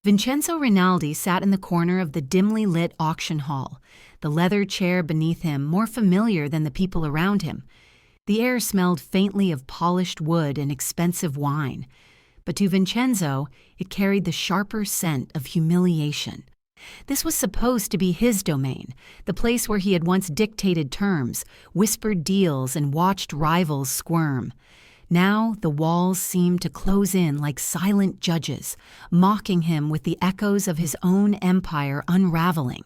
Vincenzo Rinaldi sat in the corner of the dimly lit auction hall, the leather chair beneath him more familiar than the people around him. The air smelled faintly of polished wood and expensive wine, but to Vincenzo it carried the sharper scent of humiliation. This was supposed to be his domain, the place where he had once dictated terms, whispered deals, and watched rivals squirm. Now the walls seemed to close in like silent judges, mocking him with the echoes of his own empire unraveling.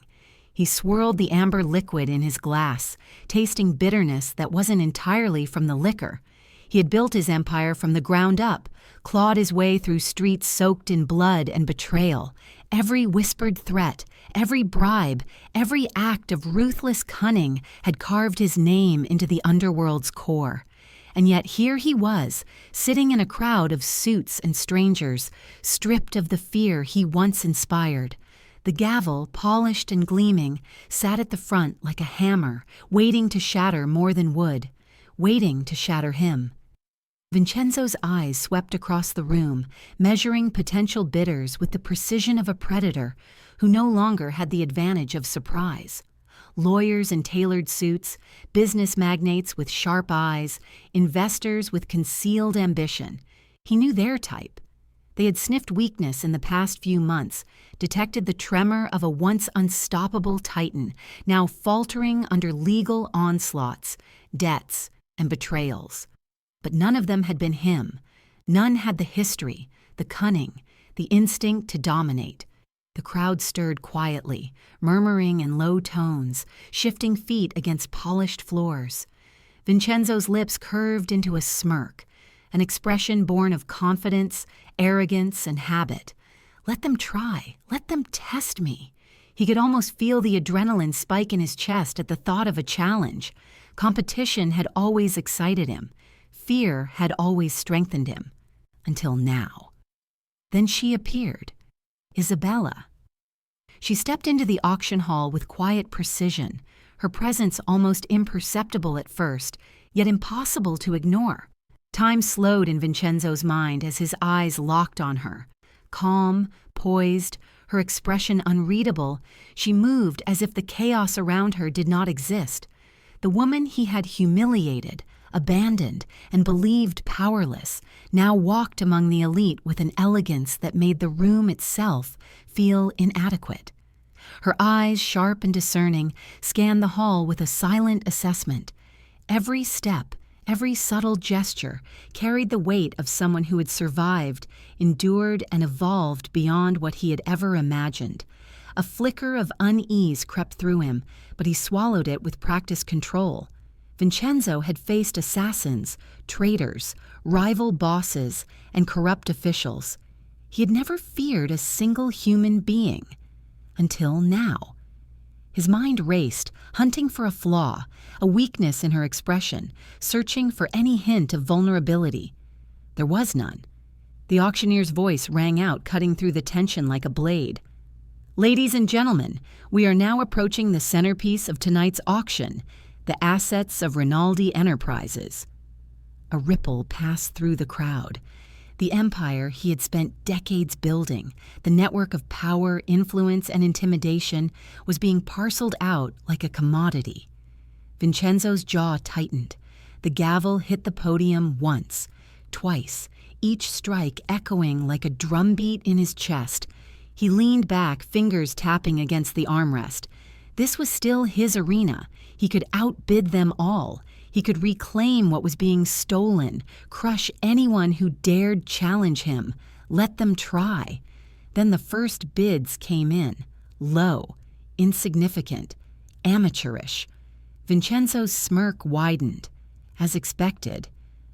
He swirled the amber liquid in his glass, tasting bitterness that wasn't entirely from the liquor. He had built his empire from the ground up, clawed his way through streets soaked in blood and betrayal. Every whispered threat, every bribe, every act of ruthless cunning had carved his name into the underworld's core. And yet here he was, sitting in a crowd of suits and strangers, stripped of the fear he once inspired. The gavel, polished and gleaming, sat at the front like a hammer, waiting to shatter more than wood, waiting to shatter him. Vincenzo's eyes swept across the room, measuring potential bidders with the precision of a predator who no longer had the advantage of surprise. Lawyers in tailored suits, business magnates with sharp eyes, investors with concealed ambition. He knew their type. They had sniffed weakness in the past few months, detected the tremor of a once unstoppable titan, now faltering under legal onslaughts, debts, and betrayals. But none of them had been him. None had the history, the cunning, the instinct to dominate. The crowd stirred quietly, murmuring in low tones, shifting feet against polished floors. Vincenzo's lips curved into a smirk, an expression born of confidence, arrogance, and habit. Let them try. Let them test me. He could almost feel the adrenaline spike in his chest at the thought of a challenge. Competition had always excited him. Fear had always strengthened him. Until now. Then she appeared. Isabella. She stepped into the auction hall with quiet precision, her presence almost imperceptible at first, yet impossible to ignore. Time slowed in Vincenzo's mind as his eyes locked on her. Calm, poised, her expression unreadable, she moved as if the chaos around her did not exist. The woman he had humiliated, abandoned, and believed powerless, now walked among the elite with an elegance that made the room itself feel inadequate. Her eyes, sharp and discerning, scanned the hall with a silent assessment. Every step, every subtle gesture carried the weight of someone who had survived, endured, and evolved beyond what he had ever imagined. A flicker of unease crept through him, but he swallowed it with practiced control. Vincenzo had faced assassins, traitors, rival bosses, and corrupt officials. He had never feared a single human being. Until now. His mind raced, hunting for a flaw, a weakness in her expression, searching for any hint of vulnerability. There was none. The auctioneer's voice rang out, cutting through the tension like a blade. "Ladies and gentlemen, we are now approaching the centerpiece of tonight's auction, the assets of Rinaldi Enterprises." A ripple passed through the crowd. The empire he had spent decades building, the network of power, influence, and intimidation, was being parceled out like a commodity. Vincenzo's jaw tightened. The gavel hit the podium once, twice, each strike echoing like a drumbeat in his chest. He leaned back, fingers tapping against the armrest. This was still his arena. He could outbid them all. He could reclaim what was being stolen, crush anyone who dared challenge him, let them try. Then the first bids came in, low, insignificant, amateurish. Vincenzo's smirk widened. As expected,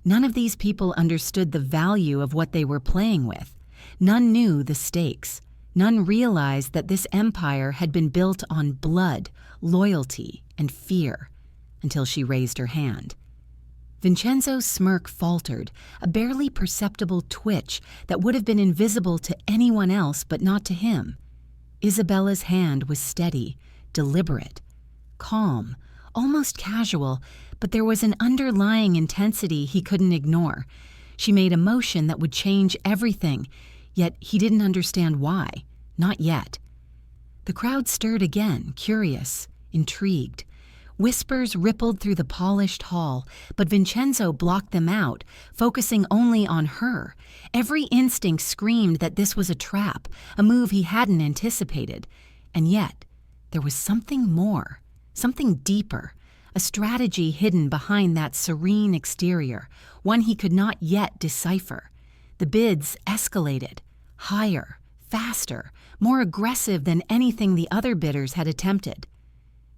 none of these people understood the value of what they were playing with. None knew the stakes. None realized that this empire had been built on blood, loyalty, and fear. Until she raised her hand. Vincenzo's smirk faltered, a barely perceptible twitch that would have been invisible to anyone else but not to him. Isabella's hand was steady, deliberate, calm, almost casual, but there was an underlying intensity he couldn't ignore. She made a motion that would change everything, yet he didn't understand why. Not yet. The crowd stirred again, curious, intrigued. Whispers rippled through the polished hall, but Vincenzo blocked them out, focusing only on her. Every instinct screamed that this was a trap, a move he hadn't anticipated. And yet, there was something more, something deeper, a strategy hidden behind that serene exterior, one he could not yet decipher. The bids escalated, higher, faster, more aggressive than anything the other bidders had attempted.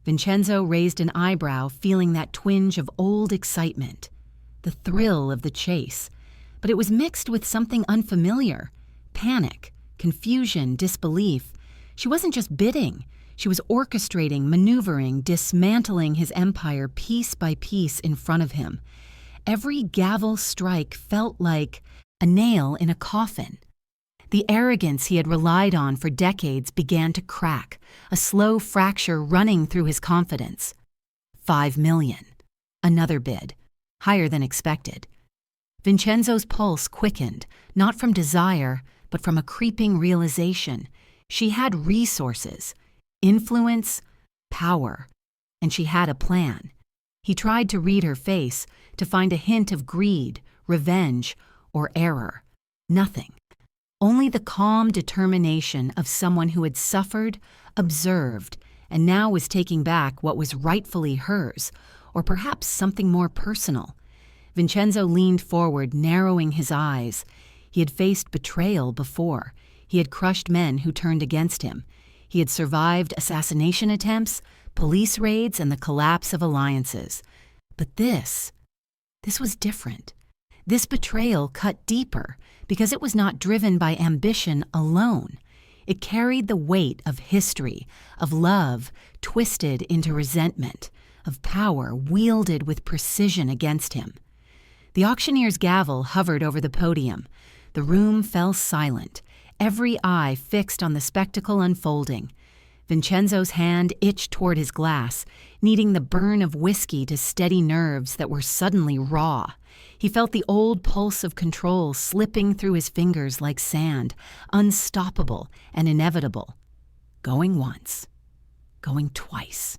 Vincenzo raised an eyebrow, feeling that twinge of old excitement, the thrill of the chase. But it was mixed with something unfamiliar, panic, confusion, disbelief. She wasn't just bidding. She was orchestrating, maneuvering, dismantling his empire piece by piece in front of him. Every gavel strike felt like a nail in a coffin. The arrogance he had relied on for decades began to crack, a slow fracture running through his confidence. 5 million. Another bid, higher than expected. Vincenzo's pulse quickened, not from desire, but from a creeping realization. She had resources, influence, power, and she had a plan. He tried to read her face, to find a hint of greed, revenge, or error. Nothing. Only the calm determination of someone who had suffered, observed, and now was taking back what was rightfully hers, or perhaps something more personal. Vincenzo leaned forward, narrowing his eyes. He had faced betrayal before. He had crushed men who turned against him. He had survived assassination attempts, police raids, and the collapse of alliances. But this was different. This betrayal cut deeper because it was not driven by ambition alone. It carried the weight of history, of love twisted into resentment, of power wielded with precision against him. The auctioneer's gavel hovered over the podium. The room fell silent, every eye fixed on the spectacle unfolding. Vincenzo's hand itched toward his glass, needing the burn of whiskey to steady nerves that were suddenly raw. He felt the old pulse of control slipping through his fingers like sand, unstoppable and inevitable. Going once, going twice.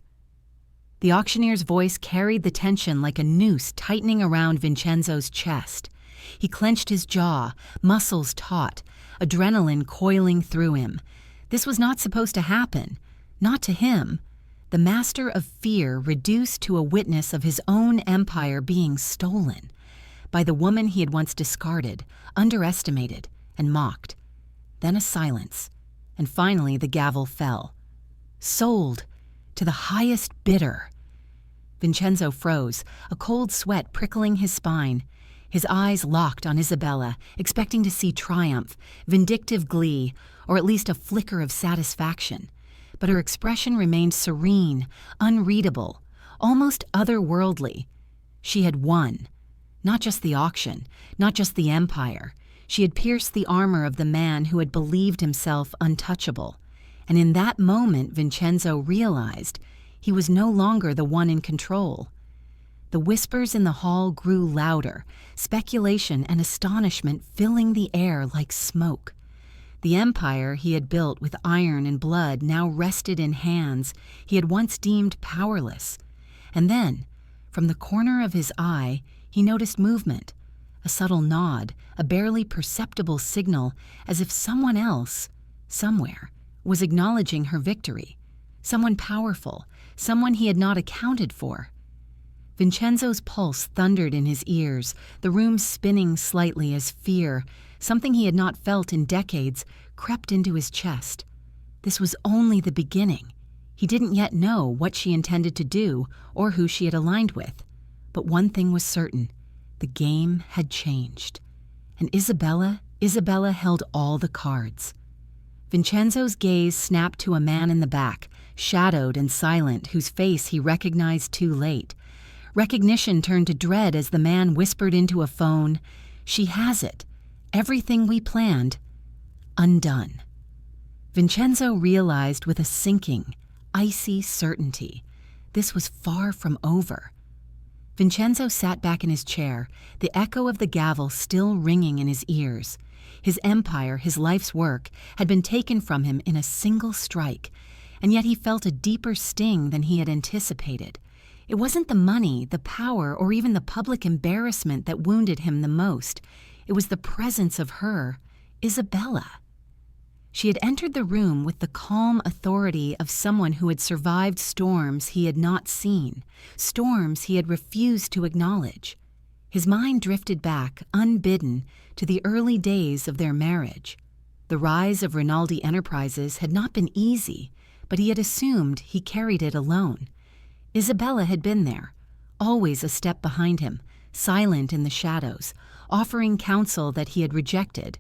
The auctioneer's voice carried the tension like a noose tightening around Vincenzo's chest. He clenched his jaw, muscles taut, adrenaline coiling through him. This was not supposed to happen, not to him. The master of fear reduced to a witness of his own empire being stolen by the woman he had once discarded, underestimated, and mocked. Then a silence, and finally the gavel fell. Sold to the highest bidder. Vincenzo froze, a cold sweat prickling his spine. His eyes locked on Isabella, expecting to see triumph, vindictive glee, or at least a flicker of satisfaction. But her expression remained serene, unreadable, almost otherworldly. She had won. Not just the auction, not just the empire. She had pierced the armor of the man who had believed himself untouchable. And in that moment, Vincenzo realized he was no longer the one in control. The whispers in the hall grew louder, speculation and astonishment filling the air like smoke. The empire he had built with iron and blood now rested in hands he had once deemed powerless. And then, from the corner of his eye, he noticed movement, a subtle nod, a barely perceptible signal, as if someone else, somewhere, was acknowledging her victory. Someone powerful, someone he had not accounted for. Vincenzo's pulse thundered in his ears, the room spinning slightly as fear, something he had not felt in decades, crept into his chest. This was only the beginning. He didn't yet know what she intended to do or who she had aligned with. But one thing was certain. The game had changed. And Isabella held all the cards. Vincenzo's gaze snapped to a man in the back, shadowed and silent, whose face he recognized too late. Recognition turned to dread as the man whispered into a phone, "She has it. Everything we planned, undone." Vincenzo realized with a sinking, icy certainty. This was far from over. Vincenzo sat back in his chair, the echo of the gavel still ringing in his ears. His empire, his life's work, had been taken from him in a single strike, and yet he felt a deeper sting than he had anticipated. It wasn't the money, the power, or even the public embarrassment that wounded him the most. It was the presence of her, Isabella. She had entered the room with the calm authority of someone who had survived storms he had not seen, storms he had refused to acknowledge. His mind drifted back, unbidden, to the early days of their marriage. The rise of Rinaldi Enterprises had not been easy, but he had assumed he carried it alone. Isabella had been there, always a step behind him, silent in the shadows, offering counsel that he had rejected.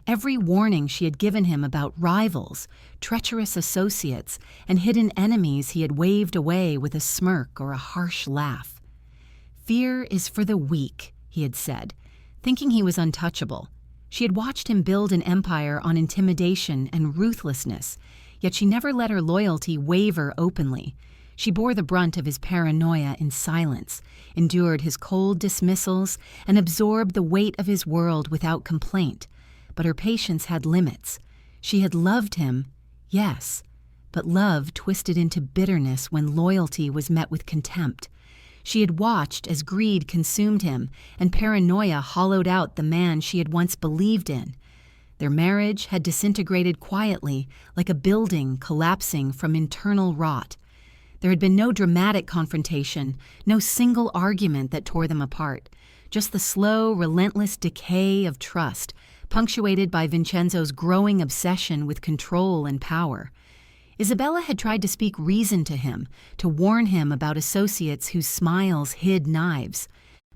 Every warning she had given him about rivals, treacherous associates, and hidden enemies he had waved away with a smirk or a harsh laugh. "Fear is for the weak," he had said, thinking he was untouchable. She had watched him build an empire on intimidation and ruthlessness, yet she never let her loyalty waver openly. She bore the brunt of his paranoia in silence, endured his cold dismissals, and absorbed the weight of his world without complaint. But her patience had limits. She had loved him, yes, but love twisted into bitterness when loyalty was met with contempt. She had watched as greed consumed him and paranoia hollowed out the man she had once believed in. Their marriage had disintegrated quietly, like a building collapsing from internal rot. There had been no dramatic confrontation, no single argument that tore them apart, just the slow, relentless decay of trust, punctuated by Vincenzo's growing obsession with control and power. Isabella had tried to speak reason to him, to warn him about associates whose smiles hid knives.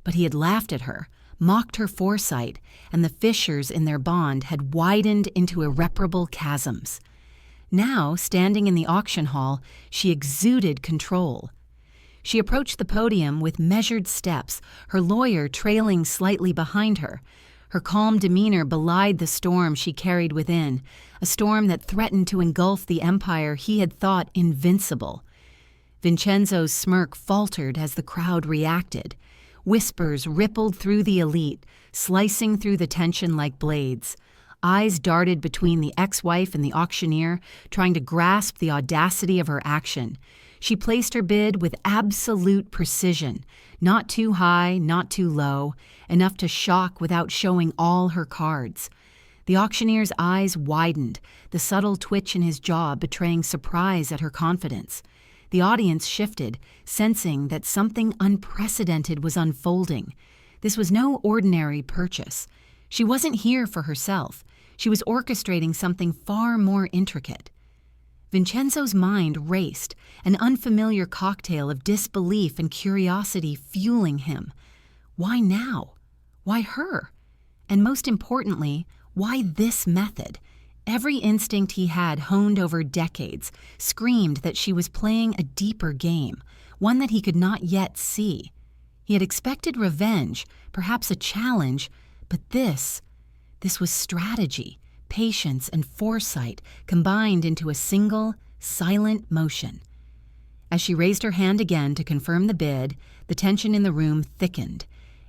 But he had laughed at her, mocked her foresight, and the fissures in their bond had widened into irreparable chasms. Now, standing in the auction hall, she exuded control. She approached the podium with measured steps, her lawyer trailing slightly behind her. Her calm demeanor belied the storm she carried within, a storm that threatened to engulf the empire he had thought invincible. Vincenzo's smirk faltered as the crowd reacted. Whispers rippled through the elite, slicing through the tension like blades. Eyes darted between the ex-wife and the auctioneer, trying to grasp the audacity of her action. She placed her bid with absolute precision, not too high, not too low, enough to shock without showing all her cards. The auctioneer's eyes widened, the subtle twitch in his jaw betraying surprise at her confidence. The audience shifted, sensing that something unprecedented was unfolding. This was no ordinary purchase. She wasn't here for herself. She was orchestrating something far more intricate. Vincenzo's mind raced, an unfamiliar cocktail of disbelief and curiosity fueling him. Why now? Why her? And most importantly, why this method? Every instinct he had honed over decades screamed that she was playing a deeper game, one that he could not yet see. He had expected revenge, perhaps a challenge, but this was strategy, patience, and foresight combined into a single, silent motion. As she raised her hand again to confirm the bid, the tension in the room thickened.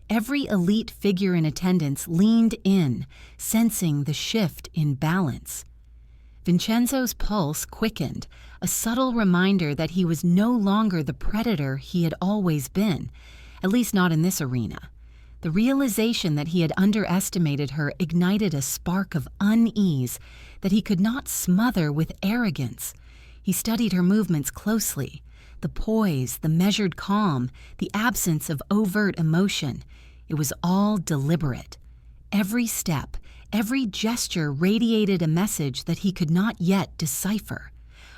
Every elite figure in attendance leaned in, sensing the shift in balance. Vincenzo's pulse quickened, a subtle reminder that he was no longer the predator he had always been, at least not in this arena. The realization that he had underestimated her ignited a spark of unease that he could not smother with arrogance. He studied her movements closely, the poise, the measured calm, the absence of overt emotion. It was all deliberate. Every step, every gesture radiated a message that he could not yet decipher.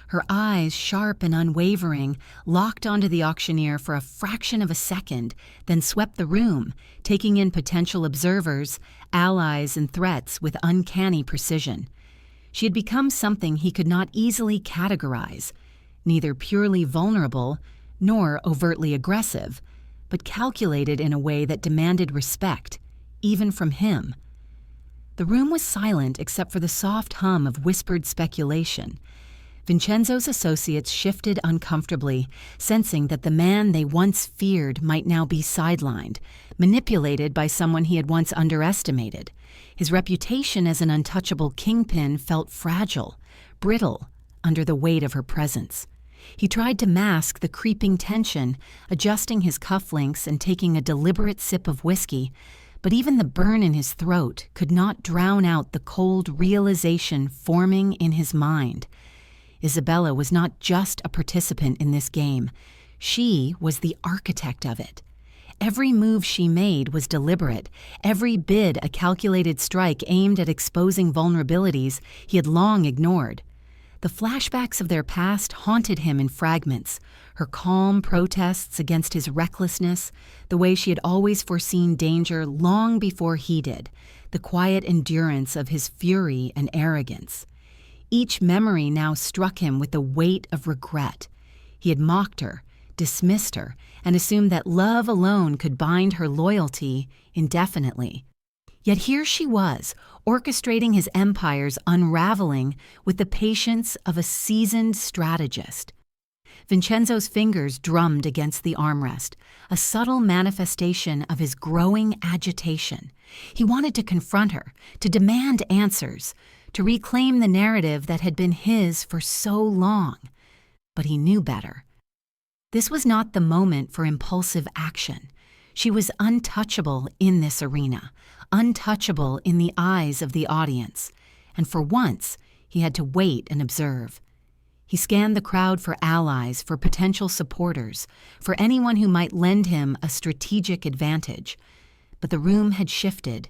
Her eyes, sharp and unwavering, locked onto the auctioneer for a fraction of a second, then swept the room, taking in potential observers, allies, and threats with uncanny precision. She had become something he could not easily categorize, neither purely vulnerable nor overtly aggressive, but calculated in a way that demanded respect, even from him. The room was silent except for the soft hum of whispered speculation. Vincenzo's associates shifted uncomfortably, sensing that the man they once feared might now be sidelined, manipulated by someone he had once underestimated. His reputation as an untouchable kingpin felt fragile, brittle, under the weight of her presence. He tried to mask the creeping tension, adjusting his cufflinks and taking a deliberate sip of whiskey, but even the burn in his throat could not drown out the cold realization forming in his mind. Isabella was not just a participant in this game. She was the architect of it. Every move she made was deliberate, every bid a calculated strike aimed at exposing vulnerabilities he had long ignored. The flashbacks of their past haunted him in fragments, her calm protests against his recklessness, the way she had always foreseen danger long before he did, the quiet endurance of his fury and arrogance. Each memory now struck him with the weight of regret. He had mocked her, dismissed her, and assumed that love alone could bind her loyalty indefinitely. Yet here she was, orchestrating his empire's unraveling with the patience of a seasoned strategist. Vincenzo's fingers drummed against the armrest, a subtle manifestation of his growing agitation. He wanted to confront her, to demand answers, to reclaim the narrative that had been his for so long. But he knew better. This was not the moment for impulsive action. She was untouchable in this arena, untouchable in the eyes of the audience, and for once he had to wait and observe. He scanned the crowd for allies, for potential supporters, for anyone who might lend him a strategic advantage. But the room had shifted.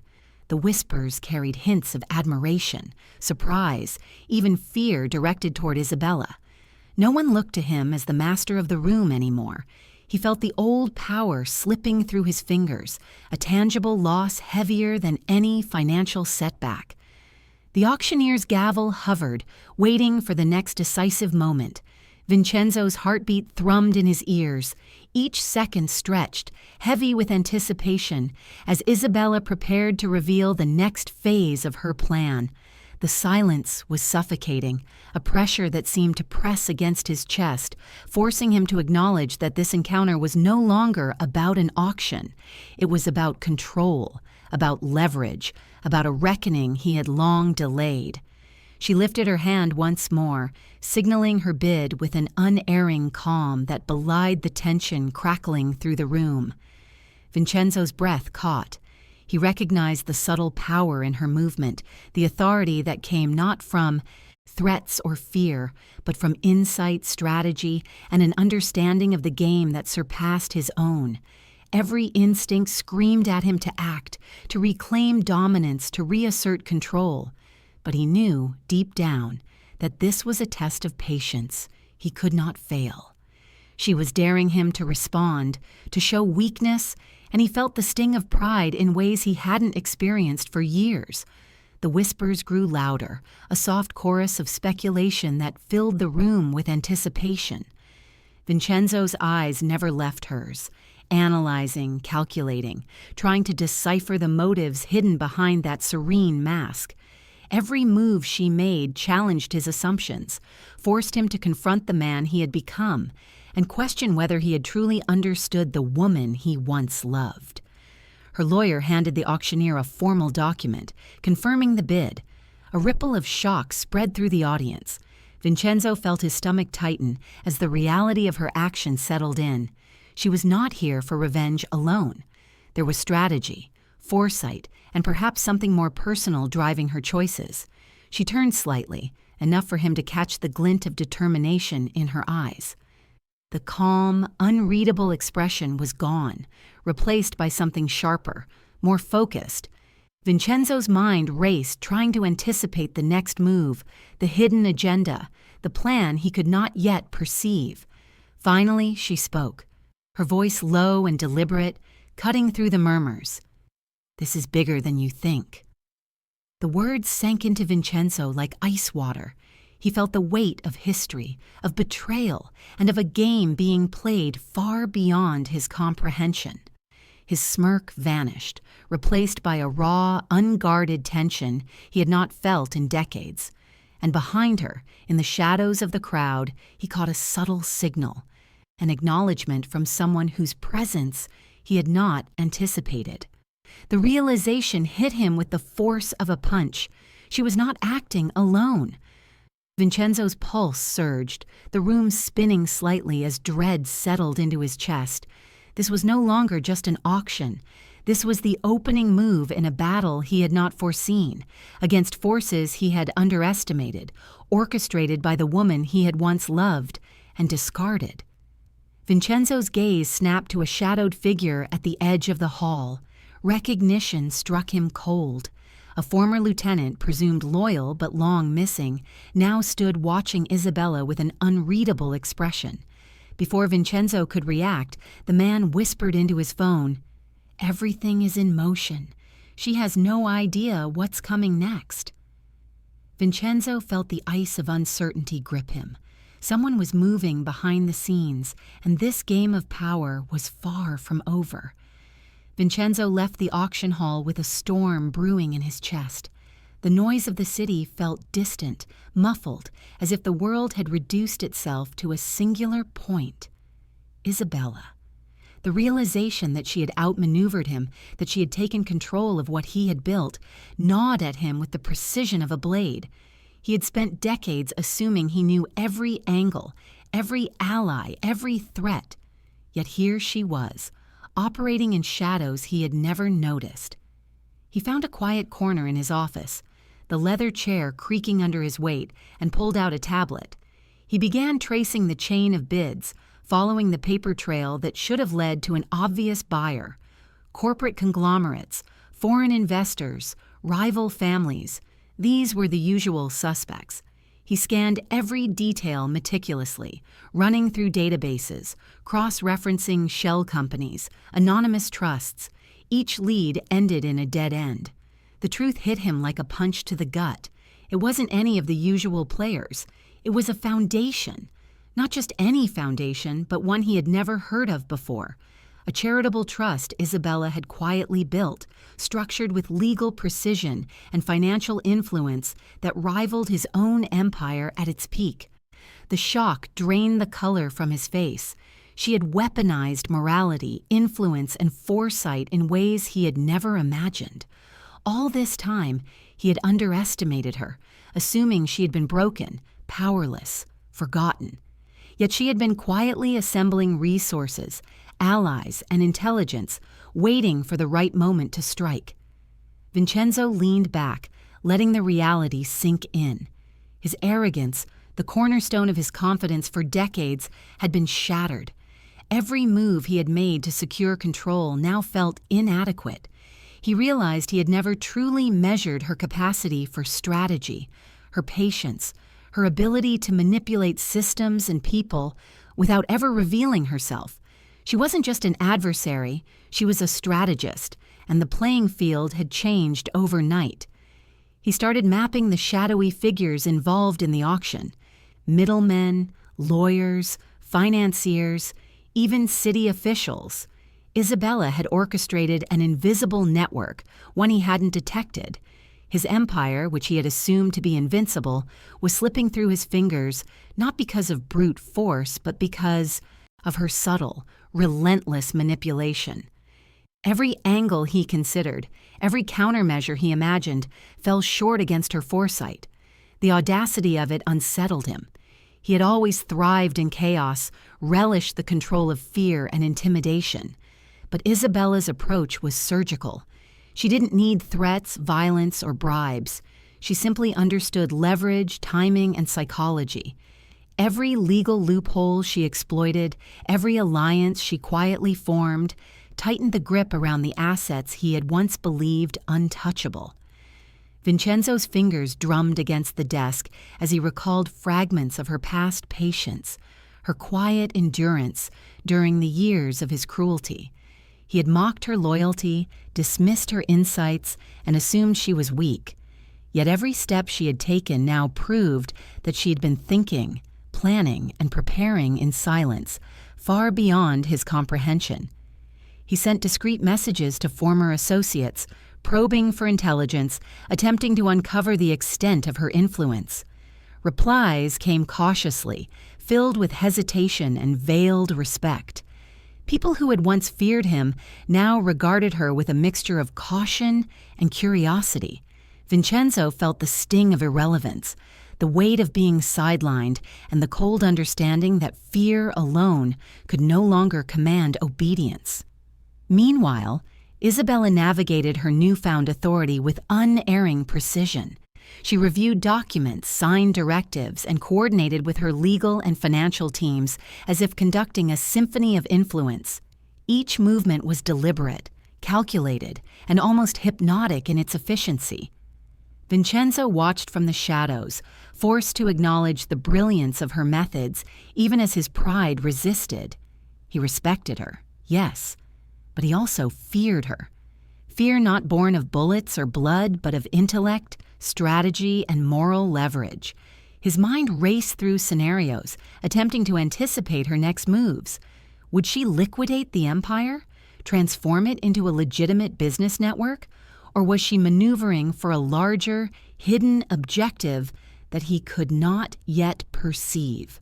The whispers carried hints of admiration, surprise, even fear directed toward Isabella. No one looked to him as the master of the room anymore. He felt the old power slipping through his fingers, a tangible loss heavier than any financial setback. The auctioneer's gavel hovered, waiting for the next decisive moment. Vincenzo's heartbeat thrummed in his ears, each second stretched, heavy with anticipation, as Isabella prepared to reveal the next phase of her plan. The silence was suffocating, a pressure that seemed to press against his chest, forcing him to acknowledge that this encounter was no longer about an auction. It was about control, about leverage, about a reckoning he had long delayed. She lifted her hand once more, signaling her bid with an unerring calm that belied the tension crackling through the room. Vincenzo's breath caught. He recognized the subtle power in her movement, the authority that came not from threats or fear, but from insight, strategy, and an understanding of the game that surpassed his own. Every instinct screamed at him to act, to reclaim dominance, to reassert control. But he knew, deep down, that this was a test of patience. He could not fail. She was daring him to respond, to show weakness, and he felt the sting of pride in ways he hadn't experienced for years. The whispers grew louder, a soft chorus of speculation that filled the room with anticipation. Vincenzo's eyes never left hers, analyzing, calculating, trying to decipher the motives hidden behind that serene mask. Every move she made challenged his assumptions, forced him to confront the man he had become, and question whether he had truly understood the woman he once loved. Her lawyer handed the auctioneer a formal document, confirming the bid. A ripple of shock spread through the audience. Vincenzo felt his stomach tighten as the reality of her action settled in. She was not here for revenge alone. There was strategy, foresight, and perhaps something more personal driving her choices. She turned slightly, enough for him to catch the glint of determination in her eyes. The calm, unreadable expression was gone, replaced by something sharper, more focused. Vincenzo's mind raced, trying to anticipate the next move, the hidden agenda, the plan he could not yet perceive. Finally, she spoke, her voice low and deliberate, cutting through the murmurs. "This is bigger than you think." The words sank into Vincenzo like ice water. He felt the weight of history, of betrayal, and of a game being played far beyond his comprehension. His smirk vanished, replaced by a raw, unguarded tension he had not felt in decades. And behind her, in the shadows of the crowd, he caught a subtle signal, an acknowledgement from someone whose presence he had not anticipated. The realization hit him with the force of a punch. She was not acting alone. Vincenzo's pulse surged, the room spinning slightly as dread settled into his chest. This was no longer just an auction. This was the opening move in a battle he had not foreseen, against forces he had underestimated, orchestrated by the woman he had once loved and discarded. Vincenzo's gaze snapped to a shadowed figure at the edge of the hall. Recognition struck him cold. A former lieutenant, presumed loyal but long missing, now stood watching Isabella with an unreadable expression. Before Vincenzo could react, the man whispered into his phone, "Everything is in motion. She has no idea what's coming next." Vincenzo felt the ice of uncertainty grip him. Someone was moving behind the scenes, and this game of power was far from over. Vincenzo left the auction hall with a storm brewing in his chest. The noise of the city felt distant, muffled, as if the world had reduced itself to a singular point. Isabella. The realization that she had outmaneuvered him, that she had taken control of what he had built, gnawed at him with the precision of a blade. He had spent decades assuming he knew every angle, every ally, every threat. Yet here she was, operating in shadows he had never noticed. He found a quiet corner in his office, the leather chair creaking under his weight, and pulled out a tablet. He began tracing the chain of bids, following the paper trail that should have led to an obvious buyer. Corporate conglomerates, foreign investors, rival families, these were the usual suspects. He scanned every detail meticulously, running through databases, cross-referencing shell companies, anonymous trusts. Each lead ended in a dead end. The truth hit him like a punch to the gut. It wasn't any of the usual players. It was a foundation. Not just any foundation, but one he had never heard of before. A charitable trust Isabella had quietly built, structured with legal precision and financial influence that rivaled his own empire at its peak. The shock drained the color from his face. She had weaponized morality, influence, and foresight in ways he had never imagined. All this time, he had underestimated her, assuming she had been broken, powerless, forgotten. Yet she had been quietly assembling resources, allies, and intelligence, waiting for the right moment to strike. Vincenzo leaned back, letting the reality sink in. His arrogance, the cornerstone of his confidence for decades, had been shattered. Every move he had made to secure control now felt inadequate. He realized he had never truly measured her capacity for strategy, her patience, her ability to manipulate systems and people without ever revealing herself. She wasn't just an adversary, she was a strategist, and the playing field had changed overnight. He started mapping the shadowy figures involved in the auction: middlemen, lawyers, financiers, even city officials. Isabella had orchestrated an invisible network, one he hadn't detected. His empire, which he had assumed to be invincible, was slipping through his fingers not because of brute force, but because of her subtle, relentless manipulation. Every angle he considered, every countermeasure he imagined, fell short against her foresight. The audacity of it unsettled him. He had always thrived in chaos, relished the control of fear and intimidation. But Isabella's approach was surgical. She didn't need threats, violence, or bribes. She simply understood leverage, timing, and psychology. Every legal loophole she exploited, every alliance she quietly formed, tightened the grip around the assets he had once believed untouchable. Vincenzo's fingers drummed against the desk as he recalled fragments of her past patience, her quiet endurance during the years of his cruelty. He had mocked her loyalty, dismissed her insights, and assumed she was weak. Yet every step she had taken now proved that she had been thinking, planning, and preparing in silence, far beyond his comprehension. He sent discreet messages to former associates, probing for intelligence, attempting to uncover the extent of her influence. Replies came cautiously, filled with hesitation and veiled respect. People who had once feared him now regarded her with a mixture of caution and curiosity. Vincenzo felt the sting of irrelevance, the weight of being sidelined, and the cold understanding that fear alone could no longer command obedience. Meanwhile, Isabella navigated her newfound authority with unerring precision. She reviewed documents, signed directives, and coordinated with her legal and financial teams as if conducting a symphony of influence. Each movement was deliberate, calculated, and almost hypnotic in its efficiency. Vincenzo watched from the shadows, forced to acknowledge the brilliance of her methods, even as his pride resisted. He respected her, yes, but he also feared her. Fear not born of bullets or blood, but of intellect, strategy, and moral leverage. His mind raced through scenarios, attempting to anticipate her next moves. Would she liquidate the empire, transform it into a legitimate business network, or was she maneuvering for a larger, hidden objective that he could not yet perceive?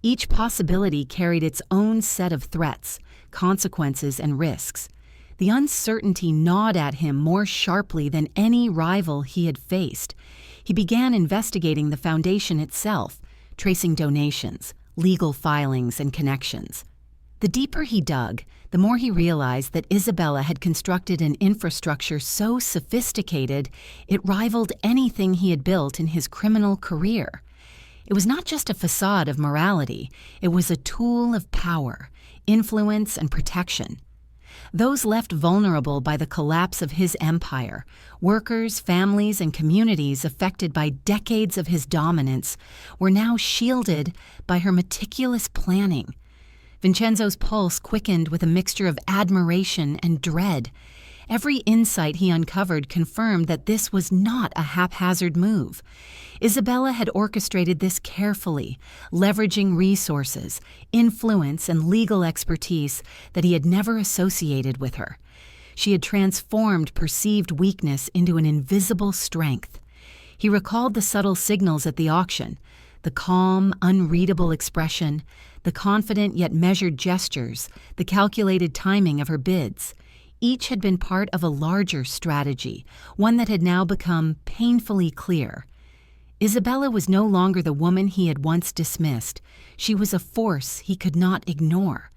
Each possibility carried its own set of threats, consequences, and risks. The uncertainty gnawed at him more sharply than any rival he had faced. He began investigating the foundation itself, tracing donations, legal filings, and connections. The deeper he dug, the more he realized that Isabella had constructed an infrastructure so sophisticated it rivaled anything he had built in his criminal career. It was not just a facade of morality, it was a tool of power, influence, and protection. Those left vulnerable by the collapse of his empire, workers, families, and communities affected by decades of his dominance, were now shielded by her meticulous planning. Vincenzo's pulse quickened with a mixture of admiration and dread. Every insight he uncovered confirmed that this was not a haphazard move. Isabella had orchestrated this carefully, leveraging resources, influence, and legal expertise that he had never associated with her. She had transformed perceived weakness into an invisible strength. He recalled the subtle signals at the auction, the calm, unreadable expression, the confident yet measured gestures, the calculated timing of her bids. Each had been part of a larger strategy, one that had now become painfully clear. Isabella was no longer the woman he had once dismissed. She was a force he could not ignore.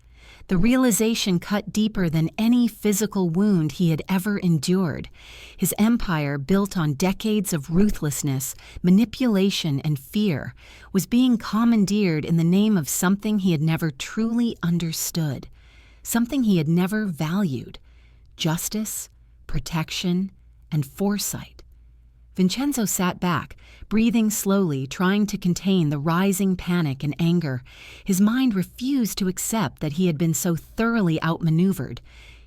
The realization cut deeper than any physical wound he had ever endured. His empire, built on decades of ruthlessness, manipulation, and fear, was being commandeered in the name of something he had never truly understood, something he had never valued: justice, protection, and foresight. Vincenzo sat back, breathing slowly, trying to contain the rising panic and anger. His mind refused to accept that he had been so thoroughly outmaneuvered.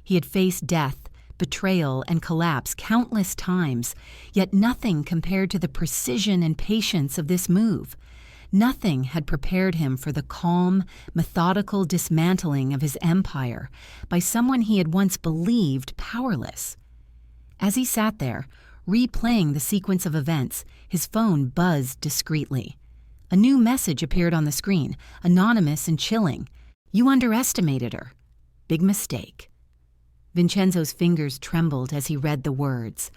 He had faced death, betrayal, and collapse countless times, yet nothing compared to the precision and patience of this move. Nothing had prepared him for the calm, methodical dismantling of his empire by someone he had once believed powerless. As he sat there, replaying the sequence of events, his phone buzzed discreetly. A new message appeared on the screen, anonymous and chilling. "You underestimated her. Big mistake." Vincenzo's fingers trembled as he read the words.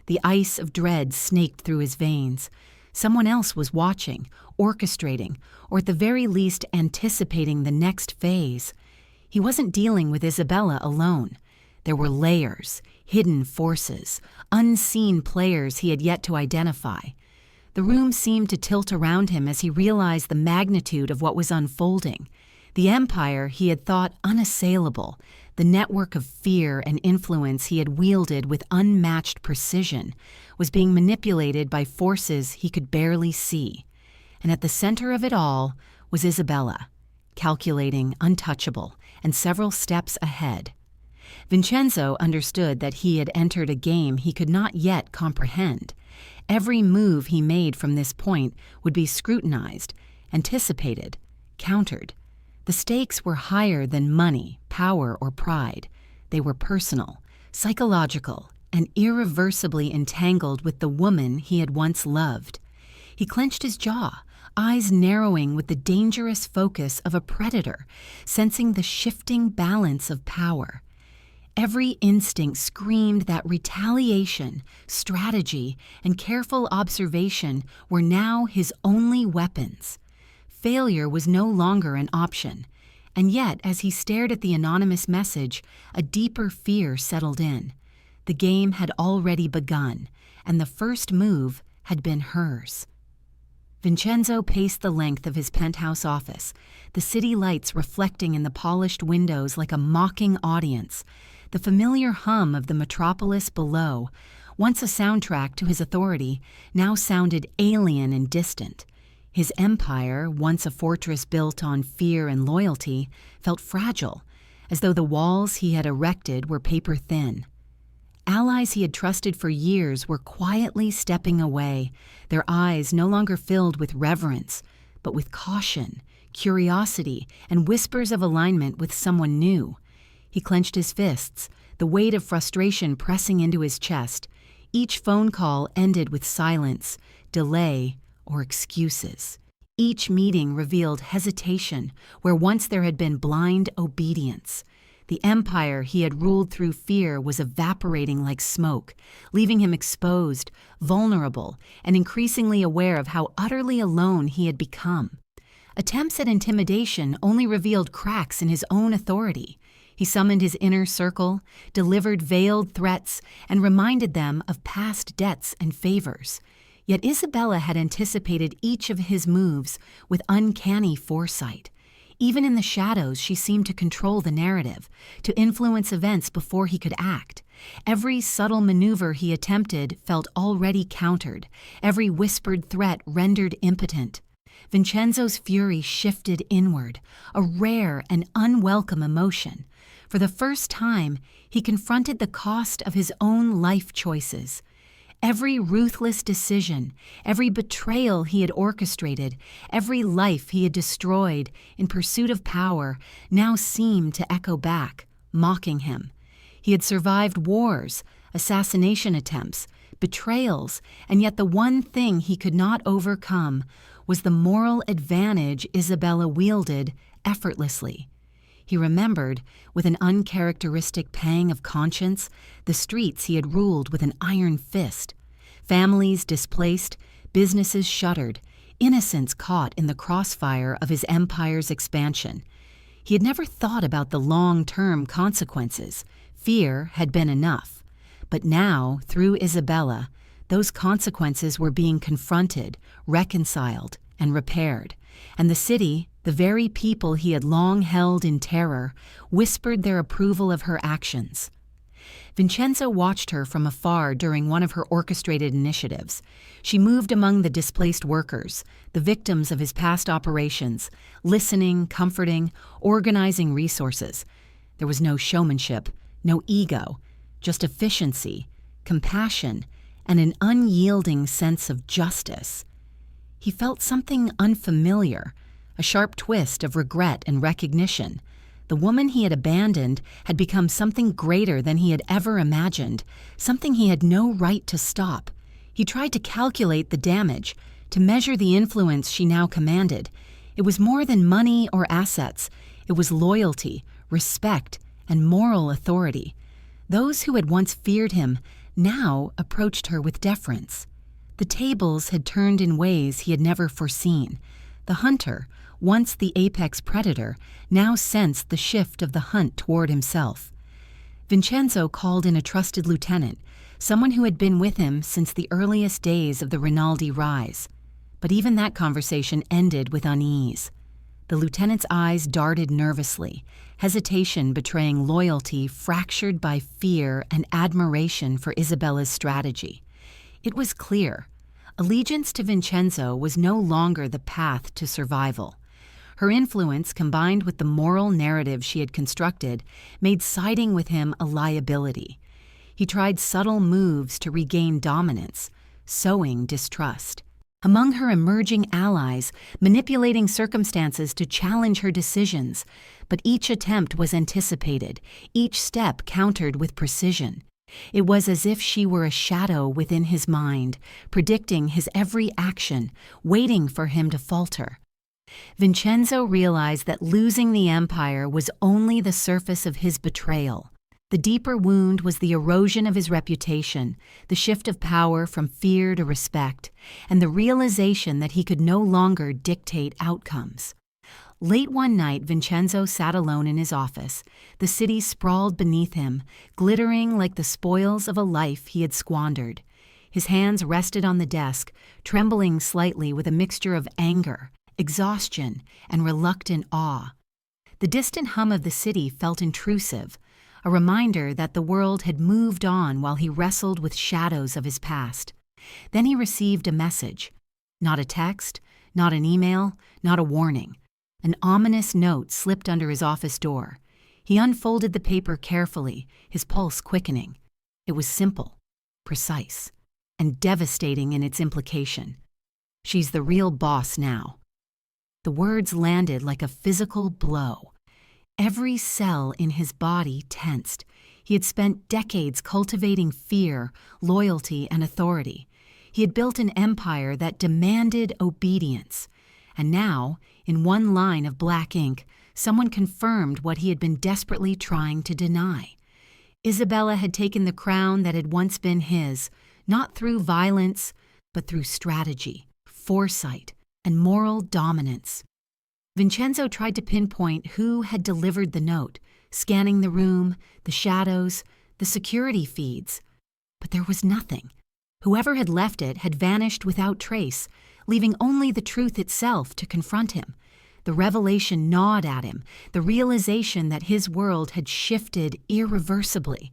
The ice of dread snaked through his veins. Someone else was watching, orchestrating, or at the very least anticipating the next phase. He wasn't dealing with Isabella alone. There were layers, hidden forces, unseen players he had yet to identify. The room seemed to tilt around him as he realized the magnitude of what was unfolding. The empire he had thought unassailable, the network of fear and influence he had wielded with unmatched precision, was being manipulated by forces he could barely see. And at the center of it all was Isabella, calculating, untouchable, and several steps ahead. Vincenzo understood that he had entered a game he could not yet comprehend. Every move he made from this point would be scrutinized, anticipated, countered. The stakes were higher than money, power, or pride. They were personal, psychological, and irreversibly entangled with the woman he had once loved. He clenched his jaw, eyes narrowing with the dangerous focus of a predator, sensing the shifting balance of power. Every instinct screamed that retaliation, strategy, and careful observation were now his only weapons. Failure was no longer an option, and yet as he stared at the anonymous message, a deeper fear settled in. The game had already begun, and the first move had been hers. Vincenzo paced the length of his penthouse office, the city lights reflecting in the polished windows like a mocking audience. The familiar hum of the metropolis below, once a soundtrack to his authority, now sounded alien and distant. His empire, once a fortress built on fear and loyalty, felt fragile, as though the walls he had erected were paper thin. Allies he had trusted for years were quietly stepping away, their eyes no longer filled with reverence, but with caution, curiosity, and whispers of alignment with someone new. He clenched his fists, the weight of frustration pressing into his chest. Each phone call ended with silence, delay, or excuses. Each meeting revealed hesitation where once there had been blind obedience. The empire he had ruled through fear was evaporating like smoke, leaving him exposed, vulnerable, and increasingly aware of how utterly alone he had become. Attempts at intimidation only revealed cracks in his own authority. He summoned his inner circle, delivered veiled threats, and reminded them of past debts and favors. Yet Isabella had anticipated each of his moves with uncanny foresight. Even in the shadows, she seemed to control the narrative, to influence events before he could act. Every subtle maneuver he attempted felt already countered, every whispered threat rendered impotent. Vincenzo's fury shifted inward, a rare and unwelcome emotion. For the first time, he confronted the cost of his own life choices. Every ruthless decision, every betrayal he had orchestrated, every life he had destroyed in pursuit of power now seemed to echo back, mocking him. He had survived wars, assassination attempts, betrayals, and yet the one thing he could not overcome was the moral advantage Isabella wielded effortlessly. He remembered, with an uncharacteristic pang of conscience, the streets he had ruled with an iron fist. Families displaced, businesses shuttered, innocents caught in the crossfire of his empire's expansion. He had never thought about the long-term consequences. Fear had been enough. But now, through Isabella, those consequences were being confronted, reconciled, and repaired. And the city, the very people he had long held in terror, whispered their approval of her actions. Vincenzo watched her from afar during one of her orchestrated initiatives. She moved among the displaced workers, the victims of his past operations, listening, comforting, organizing resources. There was no showmanship, no ego, just efficiency, compassion, and an unyielding sense of justice. He felt something unfamiliar, a sharp twist of regret and recognition. The woman he had abandoned had become something greater than he had ever imagined, something he had no right to stop. He tried to calculate the damage, to measure the influence she now commanded. It was more than money or assets. It was loyalty, respect, and moral authority. Those who had once feared him now approached her with deference. The tables had turned in ways he had never foreseen. The hunter, once the apex predator, now sensed the shift of the hunt toward himself. Vincenzo called in a trusted lieutenant, someone who had been with him since the earliest days of the Rinaldi rise. But even that conversation ended with unease. The lieutenant's eyes darted nervously, hesitation betraying loyalty fractured by fear and admiration for Isabella's strategy. It was clear. Allegiance to Vincenzo was no longer the path to survival. Her influence, combined with the moral narrative she had constructed, made siding with him a liability. He tried subtle moves to regain dominance, sowing distrust. Among her emerging allies, manipulating circumstances to challenge her decisions, but each attempt was anticipated, each step countered with precision. It was as if she were a shadow within his mind, predicting his every action, waiting for him to falter. Vincenzo realized that losing the empire was only the surface of his betrayal. The deeper wound was the erosion of his reputation, the shift of power from fear to respect, and the realization that he could no longer dictate outcomes. Late one night, Vincenzo sat alone in his office, the city sprawled beneath him, glittering like the spoils of a life he had squandered. His hands rested on the desk, trembling slightly with a mixture of anger, exhaustion, and reluctant awe. The distant hum of the city felt intrusive, a reminder that the world had moved on while he wrestled with shadows of his past. Then he received a message. Not a text, not an email, not a warning. An ominous note slipped under his office door. He unfolded the paper carefully, his pulse quickening. It was simple, precise, and devastating in its implication. She's the real boss now. The words landed like a physical blow. Every cell in his body tensed. He had spent decades cultivating fear, loyalty, and authority. He had built an empire that demanded obedience. And now, in one line of black ink, someone confirmed what he had been desperately trying to deny. Isabella had taken the crown that had once been his, not through violence, but through strategy, foresight, and moral dominance. Vincenzo tried to pinpoint who had delivered the note, scanning the room, the shadows, the security feeds. But there was nothing. Whoever had left it had vanished without trace, leaving only the truth itself to confront him. The revelation gnawed at him, the realization that his world had shifted irreversibly.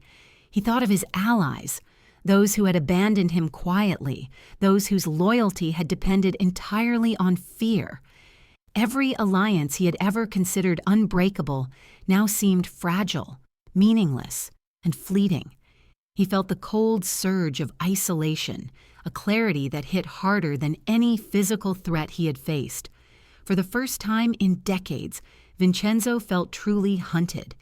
He thought of his allies, those who had abandoned him quietly, those whose loyalty had depended entirely on fear. Every alliance he had ever considered unbreakable now seemed fragile, meaningless, and fleeting. He felt the cold surge of isolation, a clarity that hit harder than any physical threat he had faced. For the first time in decades, Vincenzo felt truly hunted.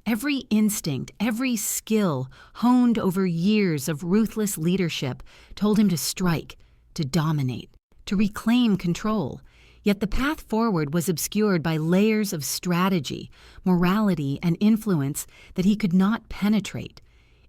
Every instinct, every skill, honed over years of ruthless leadership, told him to strike, to dominate, to reclaim control. Yet the path forward was obscured by layers of strategy, morality, and influence that he could not penetrate.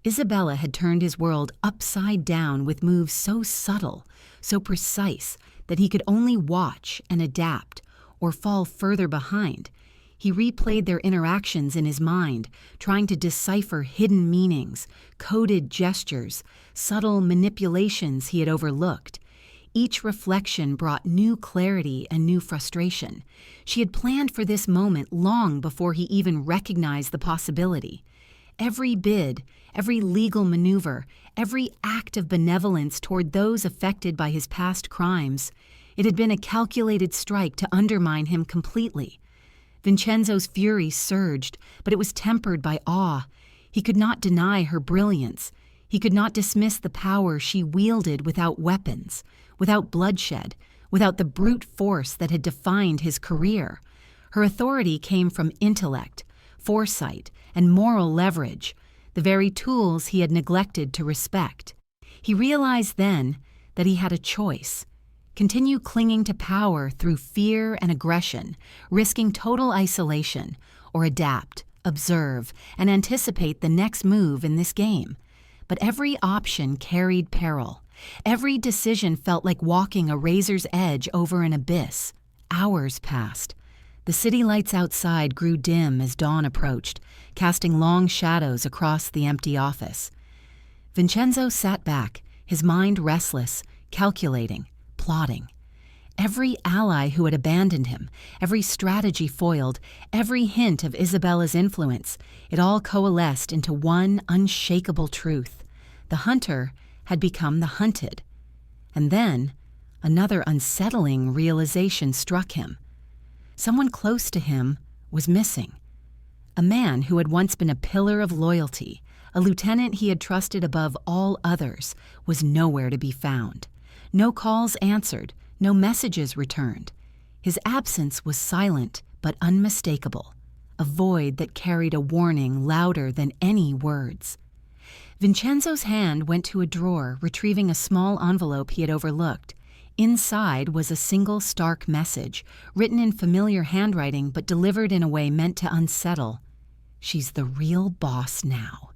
Isabella had turned his world upside down with moves so subtle, so precise, that he could only watch and adapt, or fall further behind. He replayed their interactions in his mind, trying to decipher hidden meanings, coded gestures, subtle manipulations he had overlooked. Each reflection brought new clarity and new frustration. She had planned for this moment long before he even recognized the possibility. Every bid, every legal maneuver, every act of benevolence toward those affected by his past crimes, it had been a calculated strike to undermine him completely. Vincenzo's fury surged, but it was tempered by awe. He could not deny her brilliance. He could not dismiss the power she wielded without weapons, without bloodshed, without the brute force that had defined his career. Her authority came from intellect, foresight, and moral leverage, the very tools he had neglected to respect. He realized then that he had a choice: continue clinging to power through fear and aggression, risking total isolation, or adapt, observe, and anticipate the next move in this game. But every option carried peril. Every decision felt like walking a razor's edge over an abyss. Hours passed. The city lights outside grew dim as dawn approached, casting long shadows across the empty office. Vincenzo sat back, his mind restless, calculating, plotting. Every ally who had abandoned him, every strategy foiled, every hint of Isabella's influence, it all coalesced into one unshakable truth. The hunter had become the hunted. And then, another unsettling realization struck him. Someone close to him was missing. A man who had once been a pillar of loyalty, a lieutenant he had trusted above all others, was nowhere to be found. No calls answered, no messages returned. His absence was silent but unmistakable, a void that carried a warning louder than any words. Vincenzo's hand went to a drawer, retrieving a small envelope he had overlooked. Inside was a single stark message, written in familiar handwriting but delivered in a way meant to unsettle. "She's the real boss now."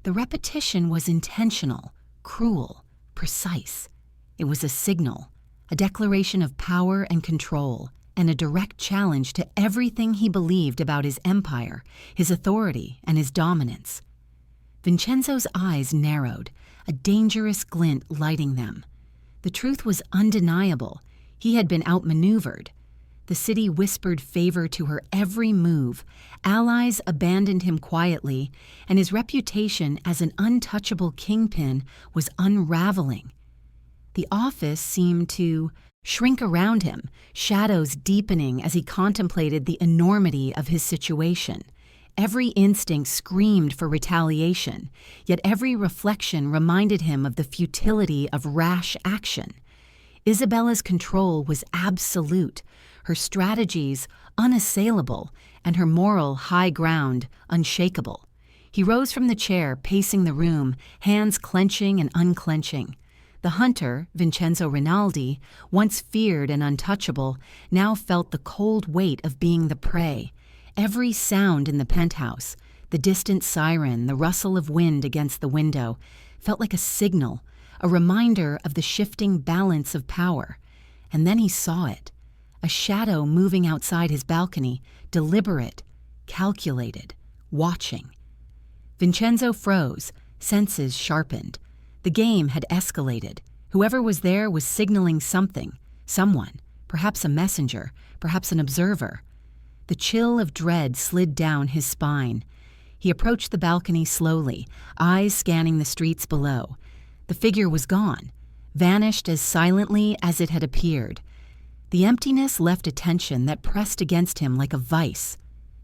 The repetition was intentional, cruel, precise. It was a signal, a declaration of power and control, and a direct challenge to everything he believed about his empire, his authority, and his dominance. Vincenzo's eyes narrowed, a dangerous glint lighting them. The truth was undeniable. He had been outmaneuvered. The city whispered favor to her every move. Allies abandoned him quietly, and his reputation as an untouchable kingpin was unraveling. The office seemed to shrink around him, shadows deepening as he contemplated the enormity of his situation. Every instinct screamed for retaliation, yet every reflection reminded him of the futility of rash action. Isabella's control was absolute, her strategies unassailable, and her moral high ground unshakable. He rose from the chair, pacing the room, hands clenching and unclenching. The hunter, Vincenzo Rinaldi, once feared and untouchable, now felt the cold weight of being the prey. Every sound in the penthouse, the distant siren, the rustle of wind against the window, felt like a signal, a reminder of the shifting balance of power. And then he saw it, a shadow moving outside his balcony, deliberate, calculated, watching. Vincenzo froze, senses sharpened. The game had escalated. Whoever was there was signaling something, someone, perhaps a messenger, perhaps an observer. The chill of dread slid down his spine. He approached the balcony slowly, eyes scanning the streets below. The figure was gone, vanished as silently as it had appeared. The emptiness left a tension that pressed against him like a vice.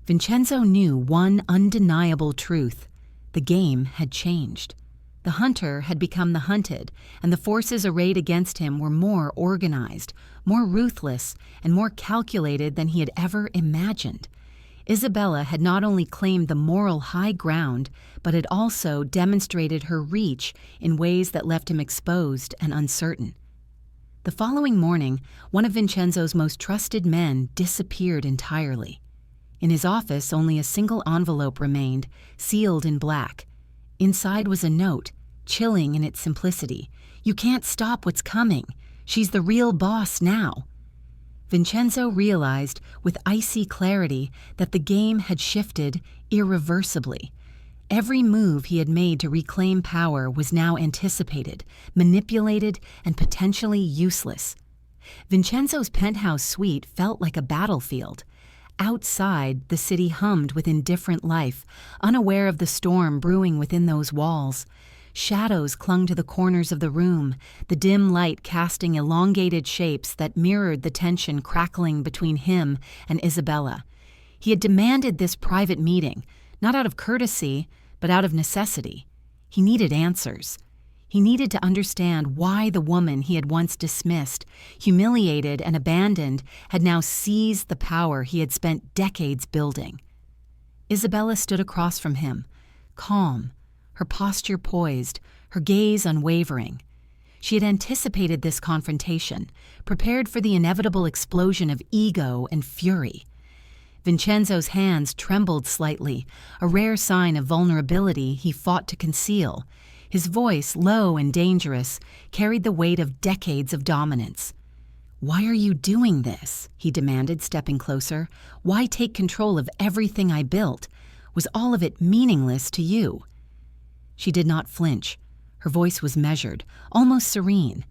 Vincenzo knew one undeniable truth. The game had changed. The hunter had become the hunted, and the forces arrayed against him were more organized, more ruthless, and more calculated than he had ever imagined. Isabella had not only claimed the moral high ground, but had also demonstrated her reach in ways that left him exposed and uncertain. The following morning, one of Vincenzo's most trusted men disappeared entirely. In his office, only a single envelope remained, sealed in black. Inside was a note, chilling in its simplicity. "You can't stop what's coming. She's the real boss now." Vincenzo realized with icy clarity that the game had shifted irreversibly. Every move he had made to reclaim power was now anticipated, manipulated, and potentially useless. Vincenzo's penthouse suite felt like a battlefield. Outside, the city hummed with indifferent life, unaware of the storm brewing within those walls. Shadows clung to the corners of the room, the dim light casting elongated shapes that mirrored the tension crackling between him and Isabella. He had demanded this private meeting, not out of courtesy, but out of necessity. He needed answers. He needed to understand why the woman he had once dismissed, humiliated and abandoned, had now seized the power he had spent decades building. Isabella stood across from him, calm, her posture poised, her gaze unwavering. She had anticipated this confrontation, prepared for the inevitable explosion of ego and fury. Vincenzo's hands trembled slightly, a rare sign of vulnerability he fought to conceal. His voice, low and dangerous, carried the weight of decades of dominance. "Why are you doing this?" he demanded, stepping closer. "Why take control of everything I built? Was all of it meaningless to you?" She did not flinch. Her voice was measured, almost serene.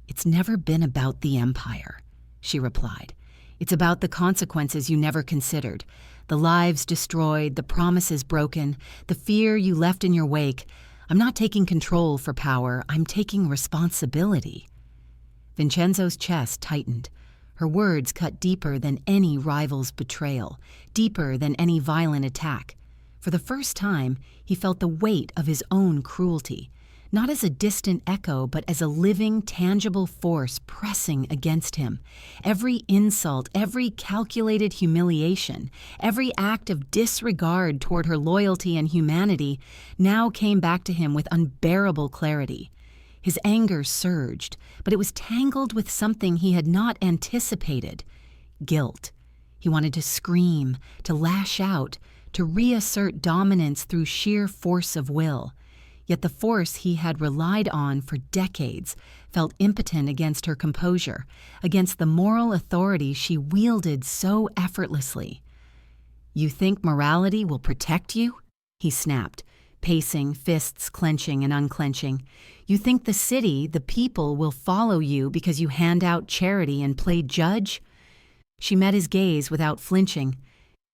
"It's never been about the empire," she replied. "It's about the consequences you never considered, the lives destroyed, the promises broken, the fear you left in your wake. I'm not taking control for power, I'm taking responsibility." Vincenzo's chest tightened. Her words cut deeper than any rival's betrayal, deeper than any violent attack. For the first time, he felt the weight of his own cruelty, not as a distant echo, but as a living, tangible force pressing against him. Every insult, every calculated humiliation, every act of disregard toward her loyalty and humanity now came back to him with unbearable clarity. His anger surged, but it was tangled with something he had not anticipated: guilt. He wanted to scream, to lash out, to reassert dominance through sheer force of will. Yet the force he had relied on for decades felt impotent against her composure, against the moral authority she wielded so effortlessly. "You think morality will protect you?" he snapped, pacing, fists clenching and unclenching. "You think the city, the people, will follow you because you hand out charity and play judge?" She met his gaze without flinching.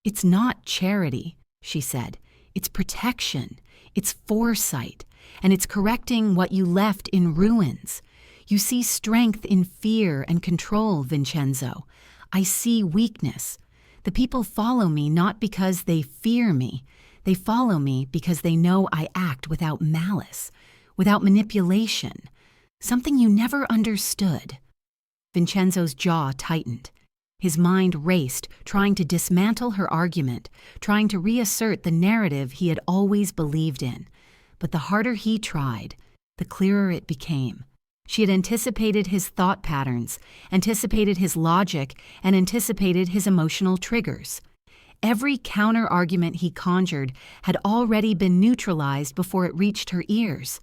"It's not charity," she said. "It's protection. It's foresight, and it's correcting what you left in ruins. You see strength in fear and control, Vincenzo. I see weakness. The people follow me not because they fear me. They follow me because they know I act without malice, without manipulation, something you never understood." Vincenzo's jaw tightened. His mind raced, trying to dismantle her argument, trying to reassert the narrative he had always believed in. But the harder he tried, the clearer it became. She had anticipated his thought patterns, anticipated his logic, and anticipated his emotional triggers. Every counter-argument he conjured had already been neutralized before it reached her ears.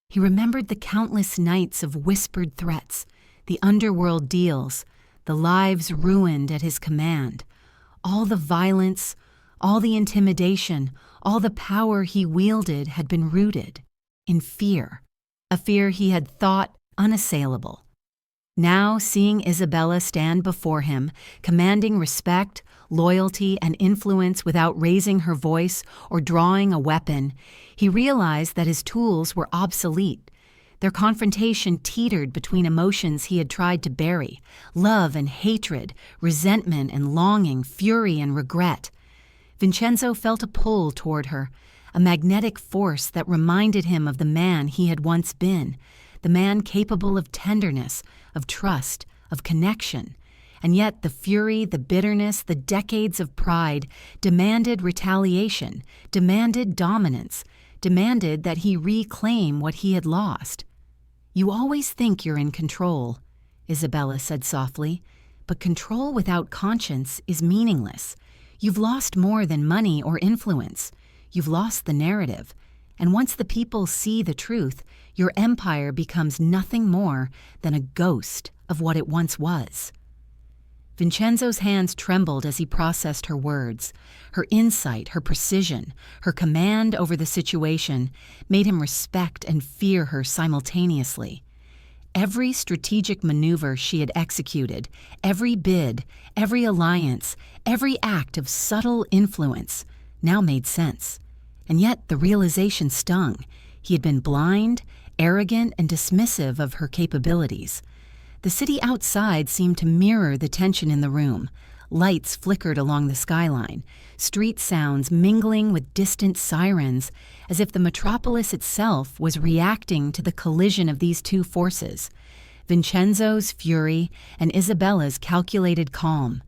He remembered the countless nights of whispered threats, the underworld deals, the lives ruined at his command. All the violence, all the intimidation, all the power he wielded had been rooted in fear, a fear he had thought unassailable. Now, seeing Isabella stand before him, commanding respect, loyalty, and influence without raising her voice or drawing a weapon, he realized that his tools were obsolete. Their confrontation teetered between emotions he had tried to bury: love and hatred, resentment and longing, fury and regret. Vincenzo felt a pull toward her, a magnetic force that reminded him of the man he had once been, the man capable of tenderness, of trust, of connection. And yet the fury, the bitterness, the decades of pride demanded retaliation, demanded dominance, demanded that he reclaim what he had lost. "You always think you're in control," Isabella said softly, "but control without conscience is meaningless. You've lost more than money or influence. You've lost the narrative. And once the people see the truth, your empire becomes nothing more than a ghost of what it once was." Vincenzo's hands trembled as he processed her words. Her insight, her precision, her command over the situation made him respect and fear her simultaneously. Every strategic maneuver she had executed, every bid, every alliance, every act of subtle influence now made sense. And yet the realization stung. He had been blind, arrogant, and dismissive of her capabilities. The city outside seemed to mirror the tension in the room. Lights flickered along the skyline, street sounds mingling with distant sirens, as if the metropolis itself was reacting to the collision of these two forces: Vincenzo's fury and Isabella's calculated calm.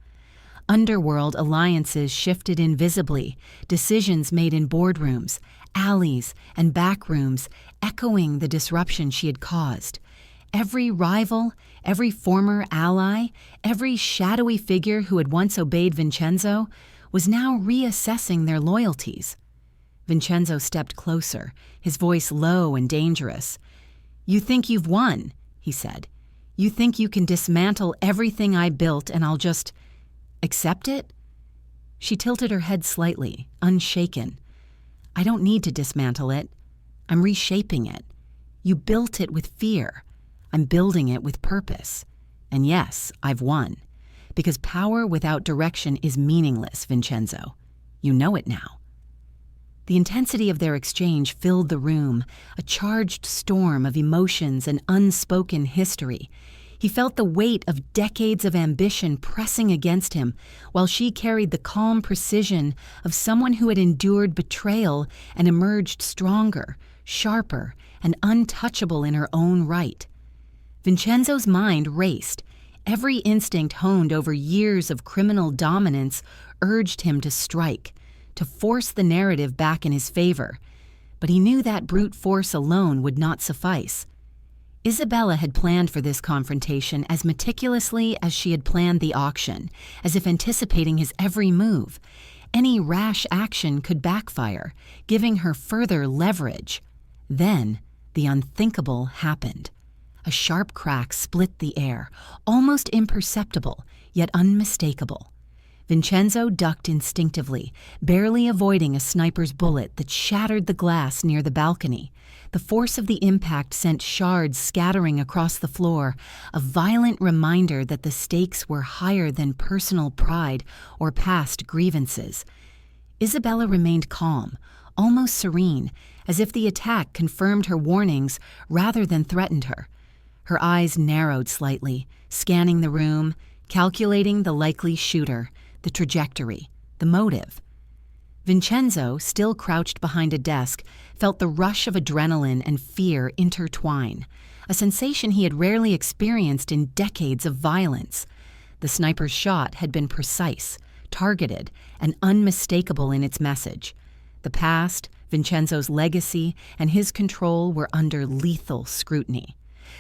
Underworld alliances shifted invisibly, decisions made in boardrooms, alleys, and back rooms, echoing the disruption she had caused. Every rival, every former ally, every shadowy figure who had once obeyed Vincenzo was now reassessing their loyalties. Vincenzo stepped closer, his voice low and dangerous. "You think you've won," he said. "You think you can dismantle everything I built and I'll just accept it?" She tilted her head slightly, unshaken. "I don't need to dismantle it. I'm reshaping it. You built it with fear. I'm building it with purpose. And yes, I've won. Because power without direction is meaningless, Vincenzo. You know it now." The intensity of their exchange filled the room, a charged storm of emotions and unspoken history. He felt the weight of decades of ambition pressing against him, while she carried the calm precision of someone who had endured betrayal and emerged stronger, sharper, and untouchable in her own right. Vincenzo's mind raced. Every instinct honed over years of criminal dominance urged him to strike, to force the narrative back in his favor. But he knew that brute force alone would not suffice. Isabella had planned for this confrontation as meticulously as she had planned the auction, as if anticipating his every move. Any rash action could backfire, giving her further leverage. Then, the unthinkable happened. A sharp crack split the air, almost imperceptible, yet unmistakable. Vincenzo ducked instinctively, barely avoiding a sniper's bullet that shattered the glass near the balcony. The force of the impact sent shards scattering across the floor, a violent reminder that the stakes were higher than personal pride or past grievances. Isabella remained calm, almost serene, as if the attack confirmed her warnings rather than threatened her. Her eyes narrowed slightly, scanning the room, calculating the likely shooter, the trajectory, the motive. Vincenzo, still crouched behind a desk, felt the rush of adrenaline and fear intertwine, a sensation he had rarely experienced in decades of violence. The sniper's shot had been precise, targeted, and unmistakable in its message. The past, Vincenzo's legacy, and his control were under lethal scrutiny.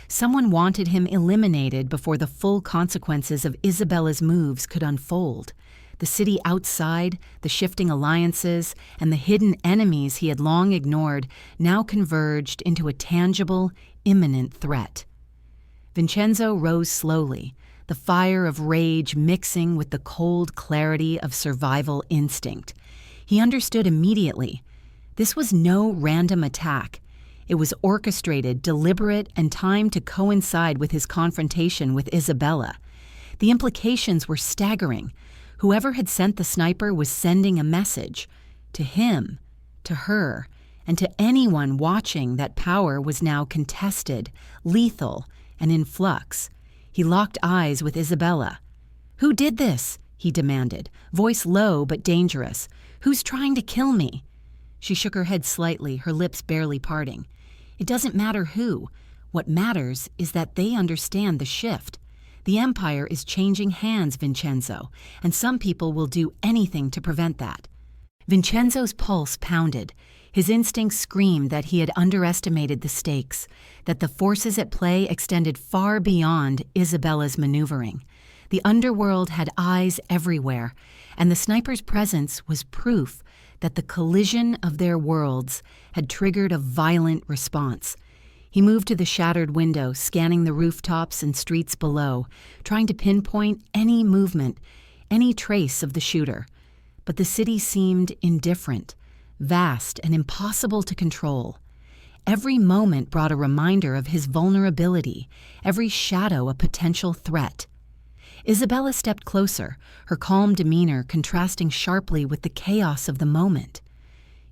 Someone wanted him eliminated before the full consequences of Isabella's moves could unfold. The city outside, the shifting alliances, and the hidden enemies he had long ignored now converged into a tangible, imminent threat. Vincenzo rose slowly, the fire of rage mixing with the cold clarity of survival instinct. He understood immediately. This was no random attack. It was orchestrated, deliberate, and timed to coincide with his confrontation with Isabella. The implications were staggering. Whoever had sent the sniper was sending a message. To him, to her, and to anyone watching that power was now contested, lethal, and in flux. He locked eyes with Isabella. "Who did this?" he demanded, voice low but dangerous. "Who's trying to kill me?" She shook her head slightly, her lips barely parting. "It doesn't matter who. What matters is that they understand the shift. The Empire is changing hands, Vincenzo, and some people will do anything to prevent that." Vincenzo's pulse pounded. His instincts screamed that he had underestimated the stakes, that the forces at play extended far beyond Isabella's maneuvering. The underworld had eyes everywhere, and the sniper's presence was proof that the collision of their worlds had triggered a violent response. He moved to the shattered window, scanning the rooftops and streets below, trying to pinpoint any movement, any trace of the shooter. But the city seemed indifferent, vast and impossible to control. Every moment brought a reminder of his vulnerability, every shadow a potential threat. Isabella stepped closer, her calm demeanor contrasting sharply with the chaos of the moment.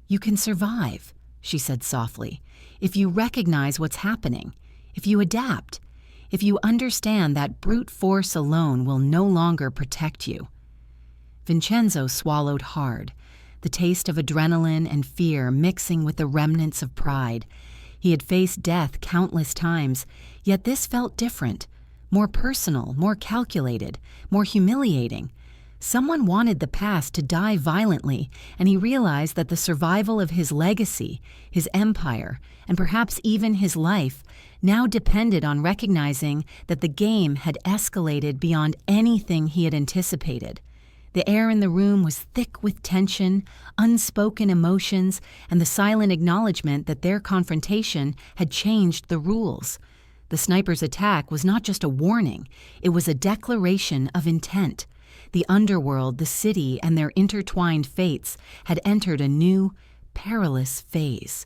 "You can survive," she said softly, "if you recognize what's happening, if you adapt, if you understand that brute force alone will no longer protect you." Vincenzo swallowed hard, the taste of adrenaline and fear mixing with the remnants of pride. He had faced death countless times, yet this felt different. More personal, more calculated, more humiliating. Someone wanted the past to die violently, and he realized that the survival of his legacy, his empire, and perhaps even his life now depended on recognizing that the game had escalated beyond anything he had anticipated. The air in the room was thick with tension, unspoken emotions, and the silent acknowledgement that their confrontation had changed the rules. The sniper's attack was not just a warning, it was a declaration of intent. The underworld, the city, and their intertwined fates had entered a new, perilous phase.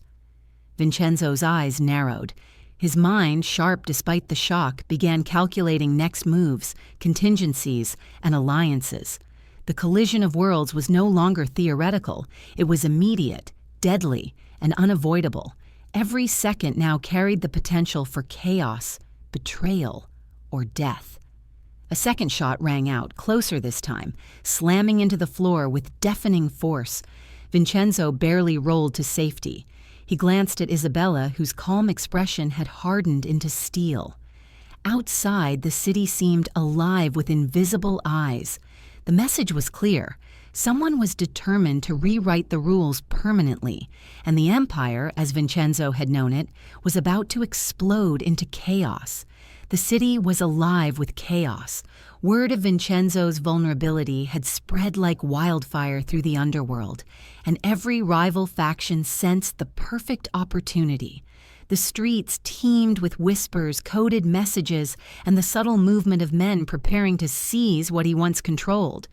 Vincenzo's eyes narrowed. His mind, sharp despite the shock, began calculating next moves, contingencies, and alliances. The collision of worlds was no longer theoretical. It was immediate, deadly, and unavoidable. Every second now carried the potential for chaos, betrayal, or death. A second shot rang out, closer this time, slamming into the floor with deafening force. Vincenzo barely rolled to safety. He glanced at Isabella, whose calm expression had hardened into steel. Outside, the city seemed alive with invisible eyes. The message was clear. Someone was determined to rewrite the rules permanently, and the empire, as Vincenzo had known it, was about to explode into chaos. The city was alive with chaos. Word of Vincenzo's vulnerability had spread like wildfire through the underworld, and every rival faction sensed the perfect opportunity. The streets teemed with whispers, coded messages, and the subtle movement of men preparing to seize what he once controlled.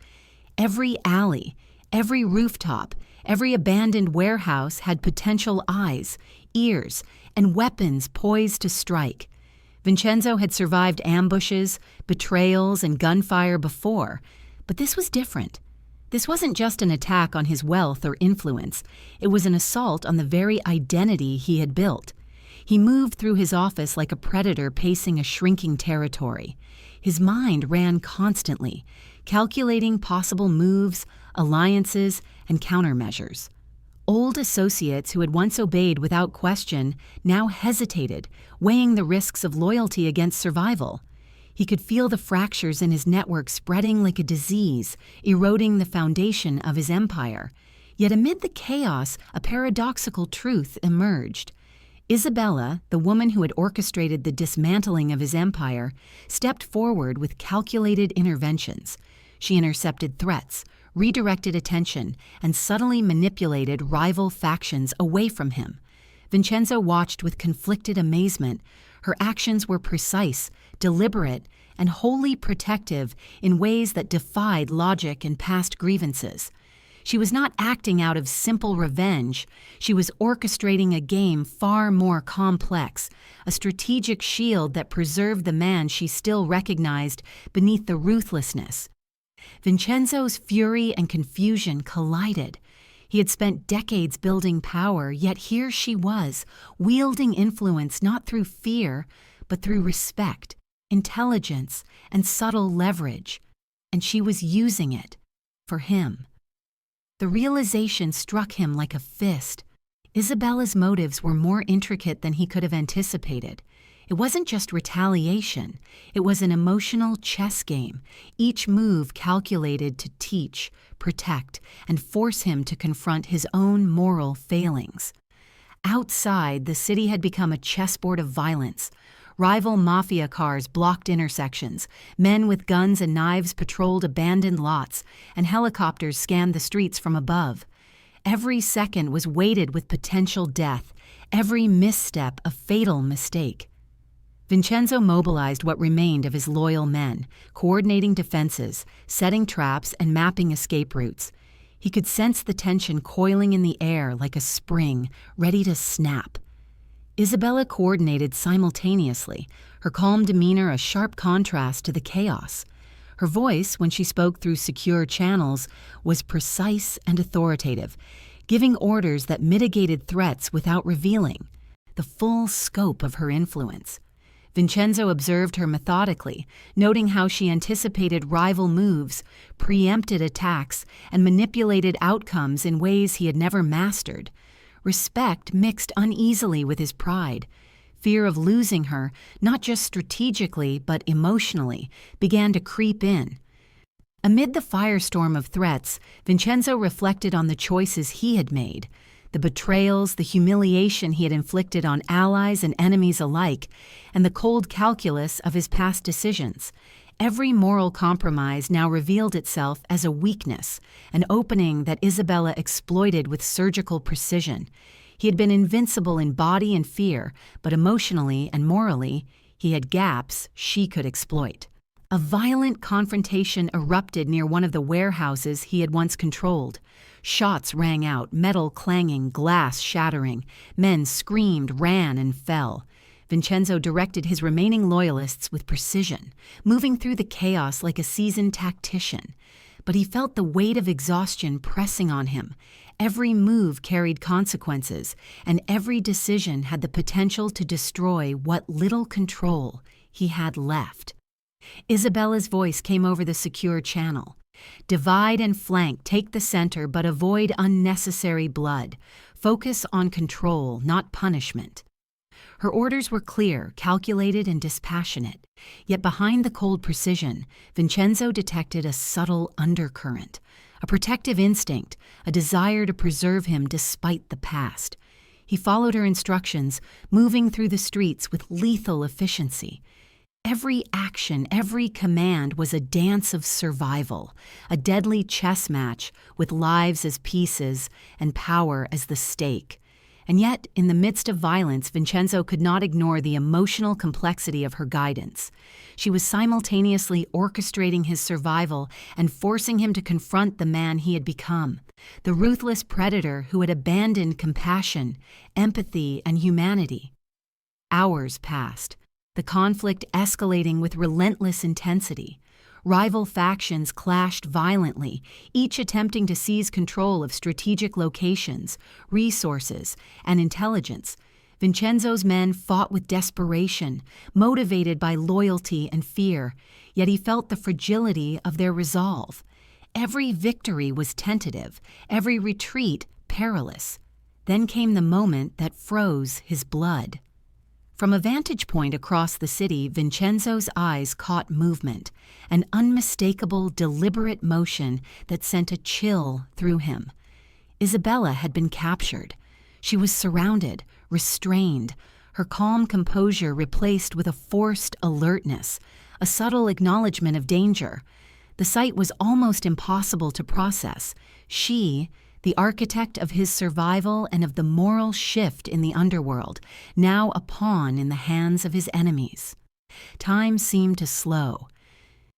Every alley, every rooftop, every abandoned warehouse had potential eyes, ears, and weapons poised to strike. Vincenzo had survived ambushes, betrayals, and gunfire before, but this was different. This wasn't just an attack on his wealth or influence. It was an assault on the very identity he had built. He moved through his office like a predator pacing a shrinking territory. His mind ran constantly, calculating possible moves, alliances, and countermeasures. Old associates who had once obeyed without question now hesitated, weighing the risks of loyalty against survival. He could feel the fractures in his network spreading like a disease, eroding the foundation of his empire. Yet amid the chaos, a paradoxical truth emerged. Isabella, the woman who had orchestrated the dismantling of his empire, stepped forward with calculated interventions. She intercepted threats, redirected attention, and subtly manipulated rival factions away from him. Vincenzo watched with conflicted amazement. Her actions were precise, deliberate, and wholly protective in ways that defied logic and past grievances. She was not acting out of simple revenge. She was orchestrating a game far more complex, a strategic shield that preserved the man she still recognized beneath the ruthlessness. Vincenzo's fury and confusion collided. He had spent decades building power, yet here she was, wielding influence not through fear, but through respect, intelligence, and subtle leverage. And she was using it for him. The realization struck him like a fist. Isabella's motives were more intricate than he could have anticipated. It wasn't just retaliation. It was an emotional chess game, each move calculated to teach, protect, and force him to confront his own moral failings. Outside, the city had become a chessboard of violence. Rival mafia cars blocked intersections, men with guns and knives patrolled abandoned lots, and helicopters scanned the streets from above. Every second was weighted with potential death, every misstep a fatal mistake. Vincenzo mobilized what remained of his loyal men, coordinating defenses, setting traps, and mapping escape routes. He could sense the tension coiling in the air like a spring, ready to snap. Isabella coordinated simultaneously, her calm demeanor a sharp contrast to the chaos. Her voice, when she spoke through secure channels, was precise and authoritative, giving orders that mitigated threats without revealing the full scope of her influence. Vincenzo observed her methodically, noting how she anticipated rival moves, preempted attacks, and manipulated outcomes in ways he had never mastered. Respect mixed uneasily with his pride. Fear of losing her, not just strategically but emotionally, began to creep in. Amid the firestorm of threats, Vincenzo reflected on the choices he had made, the betrayals, the humiliation he had inflicted on allies and enemies alike, and the cold calculus of his past decisions. Every moral compromise now revealed itself as a weakness, an opening that Isabella exploited with surgical precision. He had been invincible in body and fear, but emotionally and morally, he had gaps she could exploit. A violent confrontation erupted near one of the warehouses he had once controlled. Shots rang out, metal clanging, glass shattering. Men screamed, ran, and fell. Vincenzo directed his remaining loyalists with precision, moving through the chaos like a seasoned tactician. But he felt the weight of exhaustion pressing on him. Every move carried consequences, and every decision had the potential to destroy what little control he had left. Isabella's voice came over the secure channel. Divide and flank, take the center, but avoid unnecessary blood. Focus on control, not punishment. Her orders were clear, calculated, and dispassionate. Yet behind the cold precision, Vincenzo detected a subtle undercurrent, a protective instinct, a desire to preserve him despite the past. He followed her instructions, moving through the streets with lethal efficiency. Every action, every command was a dance of survival, a deadly chess match with lives as pieces and power as the stake. And yet, in the midst of violence, Vincenzo could not ignore the emotional complexity of her guidance. She was simultaneously orchestrating his survival and forcing him to confront the man he had become, the ruthless predator who had abandoned compassion, empathy, and humanity. Hours passed, the conflict escalating with relentless intensity. Rival factions clashed violently, each attempting to seize control of strategic locations, resources, and intelligence. Vincenzo's men fought with desperation, motivated by loyalty and fear, yet he felt the fragility of their resolve. Every victory was tentative, every retreat perilous. Then came the moment that froze his blood. From a vantage point across the city, Vincenzo's eyes caught movement, an unmistakable, deliberate motion that sent a chill through him. Isabella had been captured. She was surrounded, restrained, her calm composure replaced with a forced alertness, a subtle acknowledgement of danger. The sight was almost impossible to process. She, the architect of his survival and of the moral shift in the underworld, now a pawn in the hands of his enemies. Time seemed to slow.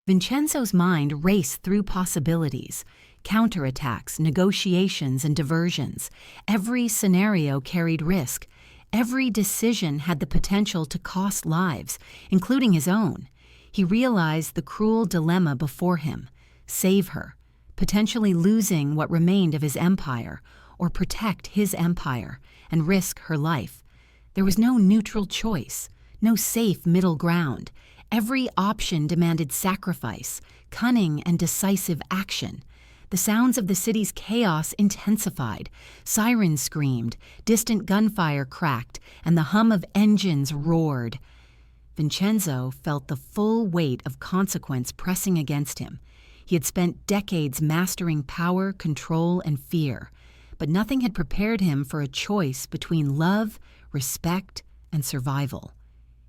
Vincenzo's mind raced through possibilities, counterattacks, negotiations, and diversions. Every scenario carried risk. Every decision had the potential to cost lives, including his own. He realized the cruel dilemma before him: save her, potentially losing what remained of his empire, or protect his empire and risk her life. There was no neutral choice, no safe middle ground. Every option demanded sacrifice, cunning, and decisive action. The sounds of the city's chaos intensified. Sirens screamed, distant gunfire cracked, and the hum of engines roared. Vincenzo felt the full weight of consequence pressing against him. He had spent decades mastering power, control, and fear, but nothing had prepared him for a choice between love, respect, and survival.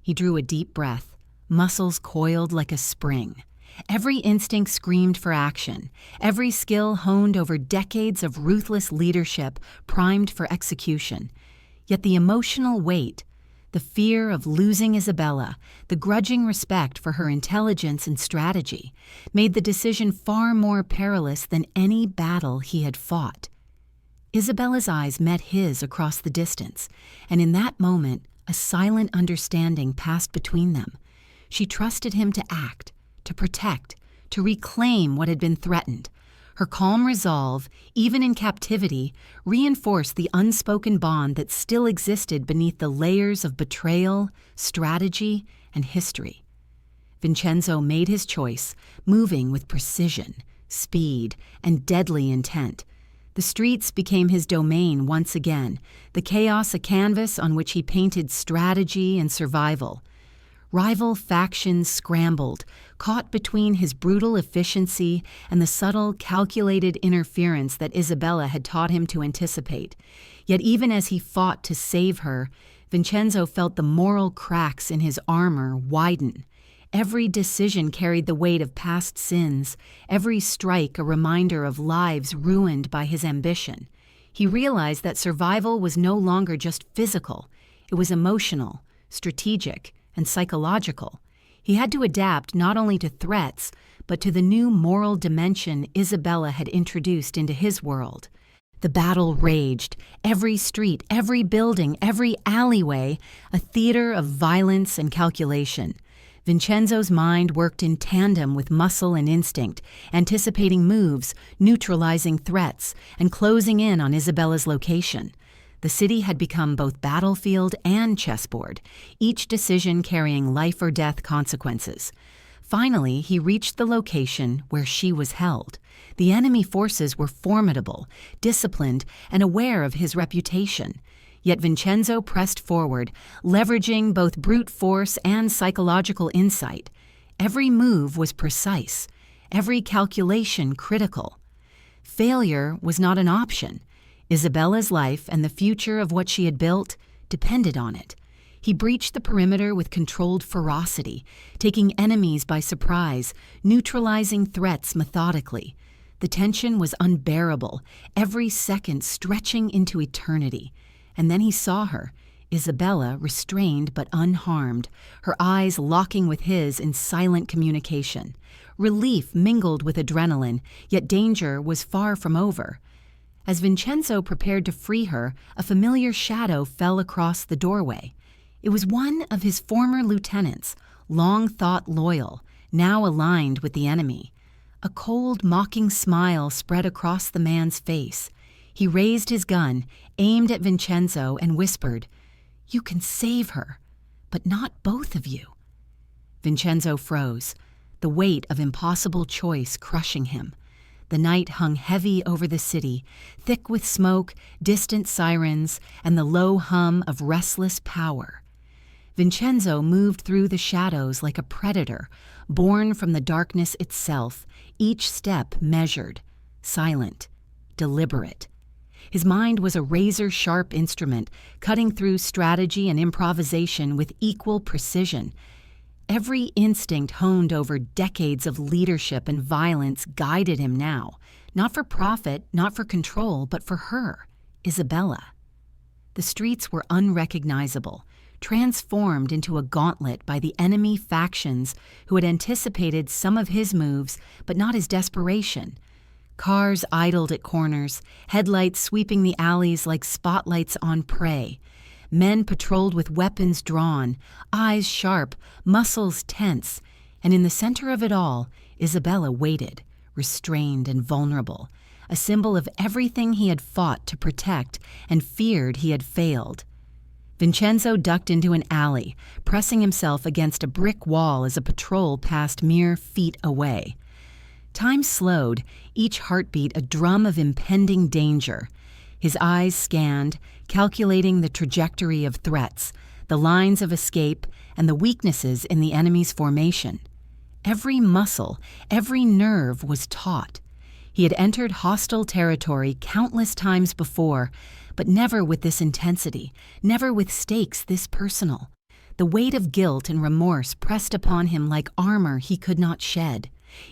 He drew a deep breath, muscles coiled like a spring. Every instinct screamed for action, every skill honed over decades of ruthless leadership primed for execution. Yet the emotional weight, the fear of losing Isabella, the grudging respect for her intelligence and strategy, made the decision far more perilous than any battle he had fought. Isabella's eyes met his across the distance, and in that moment, a silent understanding passed between them. She trusted him to act, to protect, to reclaim what had been threatened. Her calm resolve, even in captivity, reinforced the unspoken bond that still existed beneath the layers of betrayal, strategy, and history. Vincenzo made his choice, moving with precision, speed, and deadly intent. The streets became his domain once again, the chaos a canvas on which he painted strategy and survival. Rival factions scrambled, caught between his brutal efficiency and the subtle, calculated interference that Isabella had taught him to anticipate. Yet even as he fought to save her, Vincenzo felt the moral cracks in his armor widen. Every decision carried the weight of past sins, every strike a reminder of lives ruined by his ambition. He realized that survival was no longer just physical, it was emotional, strategic, and psychological. He had to adapt not only to threats, but to the new moral dimension Isabella had introduced into his world. The battle raged, every street, every building, every alleyway, a theater of violence and calculation. Vincenzo's mind worked in tandem with muscle and instinct, anticipating moves, neutralizing threats, and closing in on Isabella's location. The city had become both battlefield and chessboard, each decision carrying life or death consequences. Finally, he reached the location where she was held. The enemy forces were formidable, disciplined, and aware of his reputation. Yet Vincenzo pressed forward, leveraging both brute force and psychological insight. Every move was precise, every calculation critical. Failure was not an option. Isabella's life and the future of what she had built depended on it. He breached the perimeter with controlled ferocity, taking enemies by surprise, neutralizing threats methodically. The tension was unbearable, every second stretching into eternity. And then he saw her, Isabella restrained but unharmed, her eyes locking with his in silent communication. Relief mingled with adrenaline, yet danger was far from over. As Vincenzo prepared to free her, a familiar shadow fell across the doorway. It was one of his former lieutenants, long thought loyal, now aligned with the enemy. A cold, mocking smile spread across the man's face. He raised his gun, aimed at Vincenzo, and whispered, "You can save her, but not both of you." Vincenzo froze, the weight of impossible choice crushing him. The night hung heavy over the city, thick with smoke, distant sirens, and the low hum of restless power. Vincenzo moved through the shadows like a predator, born from the darkness itself, each step measured, silent, deliberate. His mind was a razor-sharp instrument, cutting through strategy and improvisation with equal precision. Every instinct honed over decades of leadership and violence guided him now, not for profit, not for control, but for her, Isabella. The streets were unrecognizable, transformed into a gauntlet by the enemy factions who had anticipated some of his moves, but not his desperation. Cars idled at corners, headlights sweeping the alleys like spotlights on prey. Men patrolled with weapons drawn, eyes sharp, muscles tense, and in the center of it all, Isabella waited, restrained and vulnerable, a symbol of everything he had fought to protect and feared he had failed. Vincenzo ducked into an alley, pressing himself against a brick wall as a patrol passed mere feet away. Time slowed, each heartbeat a drum of impending danger. His eyes scanned, calculating the trajectory of threats, the lines of escape, and the weaknesses in the enemy's formation. Every muscle, every nerve was taut. He had entered hostile territory countless times before, but never with this intensity, never with stakes this personal. The weight of guilt and remorse pressed upon him like armor he could not shed.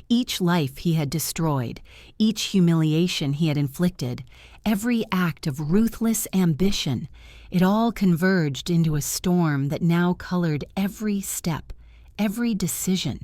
Each life he had destroyed, each humiliation he had inflicted, every act of ruthless ambition, it all converged into a storm that now colored every step, every decision.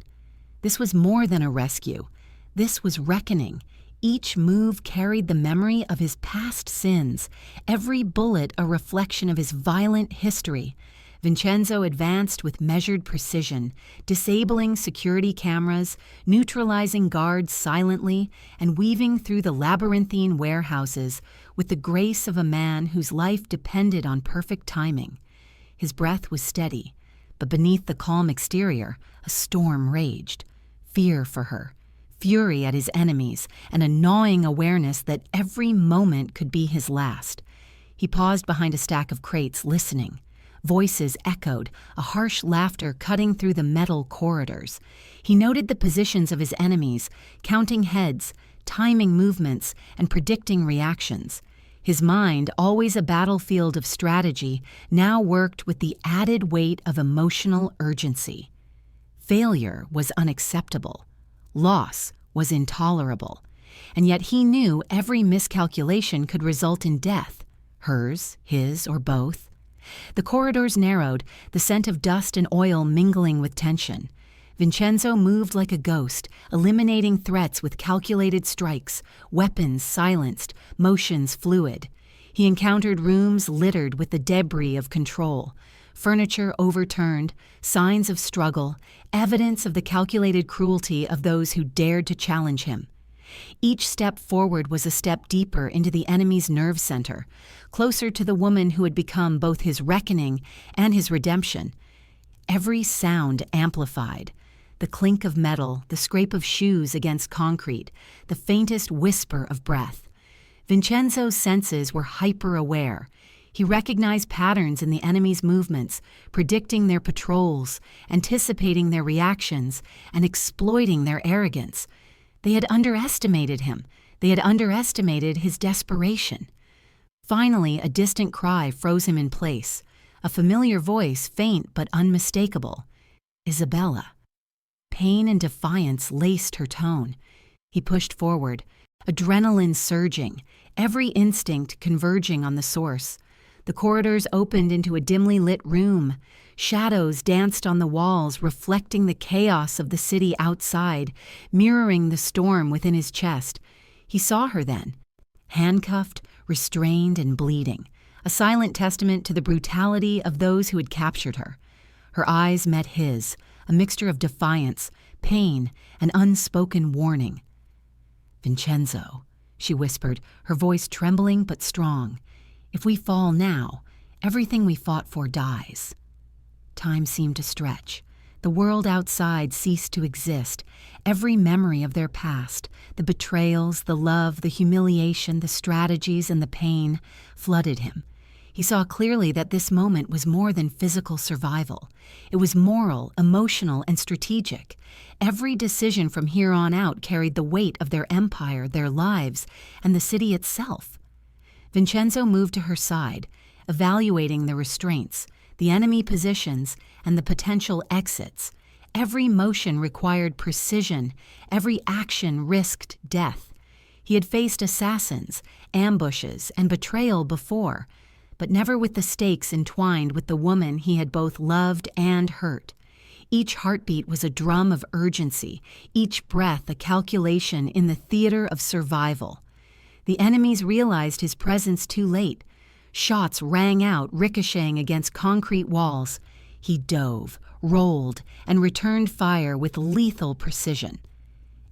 This was more than a rescue. This was reckoning. Each move carried the memory of his past sins, every bullet a reflection of his violent history. Vincenzo advanced with measured precision, disabling security cameras, neutralizing guards silently, and weaving through the labyrinthine warehouses with the grace of a man whose life depended on perfect timing. His breath was steady, but beneath the calm exterior, a storm raged. Fear for her, fury at his enemies, and a gnawing awareness that every moment could be his last. He paused behind a stack of crates, listening. Voices echoed, a harsh laughter cutting through the metal corridors. He noted the positions of his enemies, counting heads, timing movements, and predicting reactions. His mind, always a battlefield of strategy, now worked with the added weight of emotional urgency. Failure was unacceptable. Loss was intolerable. And yet he knew every miscalculation could result in death, hers, his, or both. The corridors narrowed, the scent of dust and oil mingling with tension. Vincenzo moved like a ghost, eliminating threats with calculated strikes, weapons silenced, motions fluid. He encountered rooms littered with the debris of control, furniture overturned, signs of struggle, evidence of the calculated cruelty of those who dared to challenge him. Each step forward was a step deeper into the enemy's nerve center, closer to the woman who had become both his reckoning and his redemption. Every sound amplified. The clink of metal, the scrape of shoes against concrete, the faintest whisper of breath. Vincenzo's senses were hyper-aware. He recognized patterns in the enemy's movements, predicting their patrols, anticipating their reactions, and exploiting their arrogance. They had underestimated him. They had underestimated his desperation. Finally, a distant cry froze him in place. A familiar voice, faint but unmistakable. Isabella. Pain and defiance laced her tone. He pushed forward, adrenaline surging, every instinct converging on the source. The corridors opened into a dimly lit room. Shadows danced on the walls, reflecting the chaos of the city outside, mirroring the storm within his chest. He saw her then, handcuffed, restrained, and bleeding, a silent testament to the brutality of those who had captured her. Her eyes met his, a mixture of defiance, pain, and unspoken warning. "Vincenzo," she whispered, her voice trembling but strong. "If we fall now, everything we fought for dies." Time seemed to stretch. The world outside ceased to exist. Every memory of their past, the betrayals, the love, the humiliation, the strategies, and the pain, flooded him. He saw clearly that this moment was more than physical survival. It was moral, emotional, and strategic. Every decision from here on out carried the weight of their empire, their lives, and the city itself. Vincenzo moved to her side, evaluating the restraints, the enemy positions, and the potential exits. Every motion required precision. Every action risked death. He had faced assassins, ambushes, and betrayal before, but never with the stakes entwined with the woman he had both loved and hurt. Each heartbeat was a drum of urgency, each breath a calculation in the theater of survival. The enemies realized his presence too late. Shots rang out, ricocheting against concrete walls. He dove, rolled, and returned fire with lethal precision.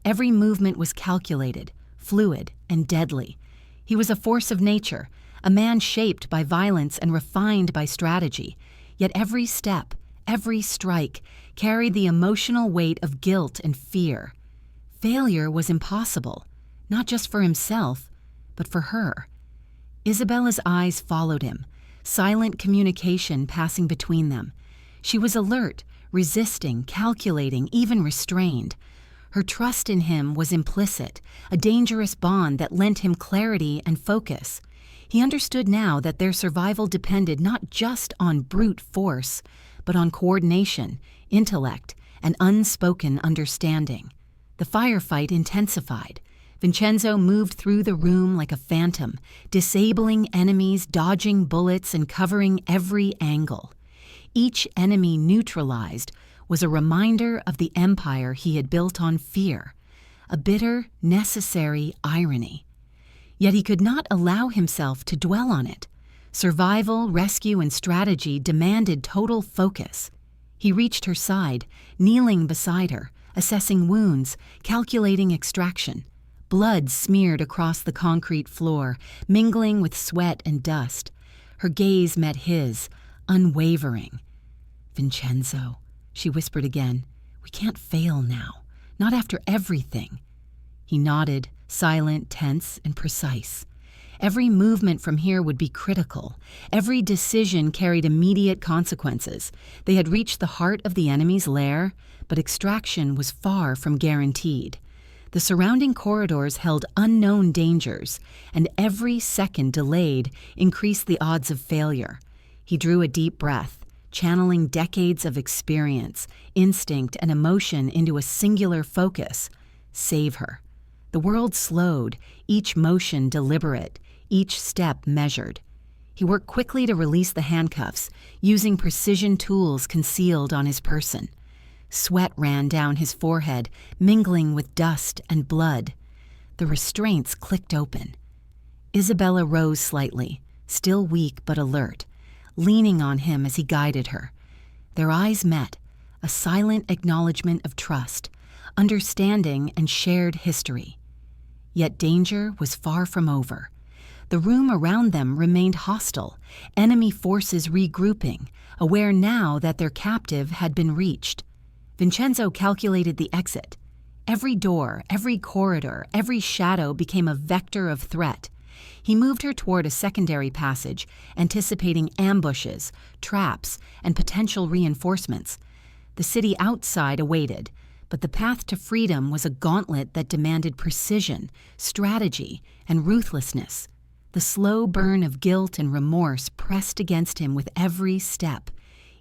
Every movement was calculated, fluid, and deadly. He was a force of nature, a man shaped by violence and refined by strategy. Yet every step, every strike, carried the emotional weight of guilt and fear. Failure was impossible, not just for himself, but for her. Isabella's eyes followed him, silent communication passing between them. She was alert, resisting, calculating, even restrained. Her trust in him was implicit, a dangerous bond that lent him clarity and focus. He understood now that their survival depended not just on brute force, but on coordination, intellect, and unspoken understanding. The firefight intensified. Vincenzo moved through the room like a phantom, disabling enemies, dodging bullets, and covering every angle. Each enemy neutralized was a reminder of the empire he had built on fear, a bitter, necessary irony. Yet he could not allow himself to dwell on it. Survival, rescue, and strategy demanded total focus. He reached her side, kneeling beside her, assessing wounds, calculating extraction. Blood smeared across the concrete floor, mingling with sweat and dust. Her gaze met his, unwavering. "Vincenzo," she whispered again, "we can't fail now, not after everything." He nodded, silent, tense, and precise. Every movement from here would be critical. Every decision carried immediate consequences. They had reached the heart of the enemy's lair, but extraction was far from guaranteed. The surrounding corridors held unknown dangers, and every second delayed increased the odds of failure. He drew a deep breath, channeling decades of experience, instinct, and emotion into a singular focus: save her. The world slowed, each motion deliberate, each step measured. He worked quickly to release the handcuffs, using precision tools concealed on his person. Sweat ran down his forehead, mingling with dust and blood. The restraints clicked open. Isabella rose slightly, still weak but alert, leaning on him as he guided her. Their eyes met, a silent acknowledgement of trust, understanding, and shared history. Yet danger was far from over. The room around them remained hostile, enemy forces regrouping, aware now that their captive had been reached. Vincenzo calculated the exit. Every door, every corridor, every shadow became a vector of threat. He moved her toward a secondary passage, anticipating ambushes, traps, and potential reinforcements. The city outside awaited, but the path to freedom was a gauntlet that demanded precision, strategy, and ruthlessness. The slow burn of guilt and remorse pressed against him with every step.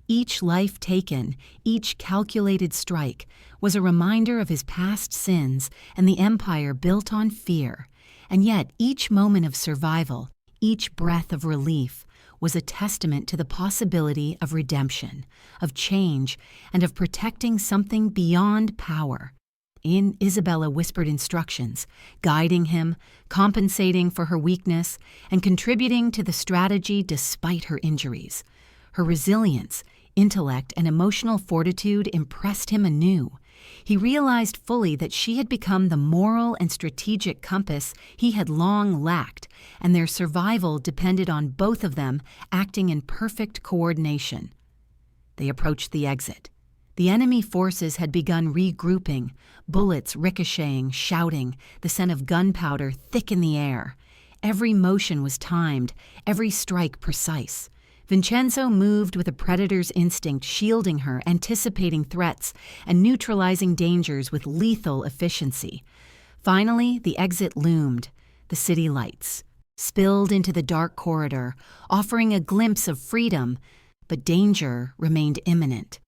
Each life taken, each calculated strike, was a reminder of his past sins and the empire built on fear. And yet each moment of survival, each breath of relief, was a testament to the possibility of redemption, of change, and of protecting something beyond power. Isabella whispered instructions, guiding him, compensating for her weakness, and contributing to the strategy despite her injuries. Her resilience, intellect, and emotional fortitude impressed him anew. He realized fully that she had become the moral and strategic compass he had long lacked, and their survival depended on both of them acting in perfect coordination. They approached the exit. The enemy forces had begun regrouping, bullets ricocheting, shouting, the scent of gunpowder thick in the air. Every motion was timed, every strike precise. Vincenzo moved with a predator's instinct, shielding her, anticipating threats, and neutralizing dangers with lethal efficiency. Finally, the exit loomed, the city lights, spilled into the dark corridor, offering a glimpse of freedom, but danger remained imminent.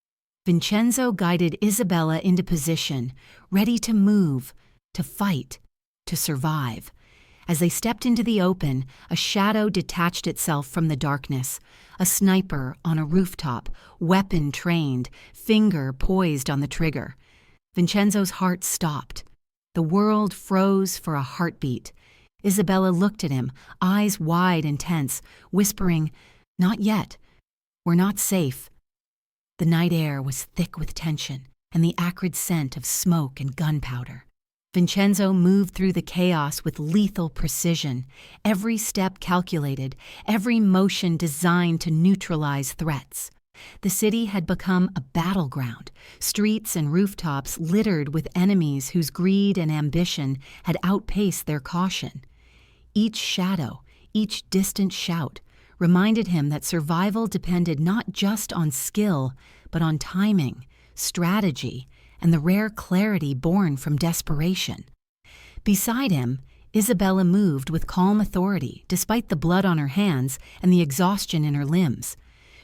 Vincenzo guided Isabella into position, ready to move, to fight, to survive. As they stepped into the open, a shadow detached itself from the darkness. A sniper on a rooftop, weapon trained, finger poised on the trigger. Vincenzo's heart stopped. The world froze for a heartbeat. Isabella looked at him, eyes wide and tense, whispering, "Not yet. We're not safe." The night air was thick with tension and the acrid scent of smoke and gunpowder. Vincenzo moved through the chaos with lethal precision, every step calculated, every motion designed to neutralize threats. The city had become a battleground, streets and rooftops littered with enemies whose greed and ambition had outpaced their caution. Each shadow, each distant shout, reminded him that survival depended not just on skill, but on timing, strategy, and the rare clarity born from desperation. Beside him, Isabella moved with calm authority, despite the blood on her hands and the exhaustion in her limbs.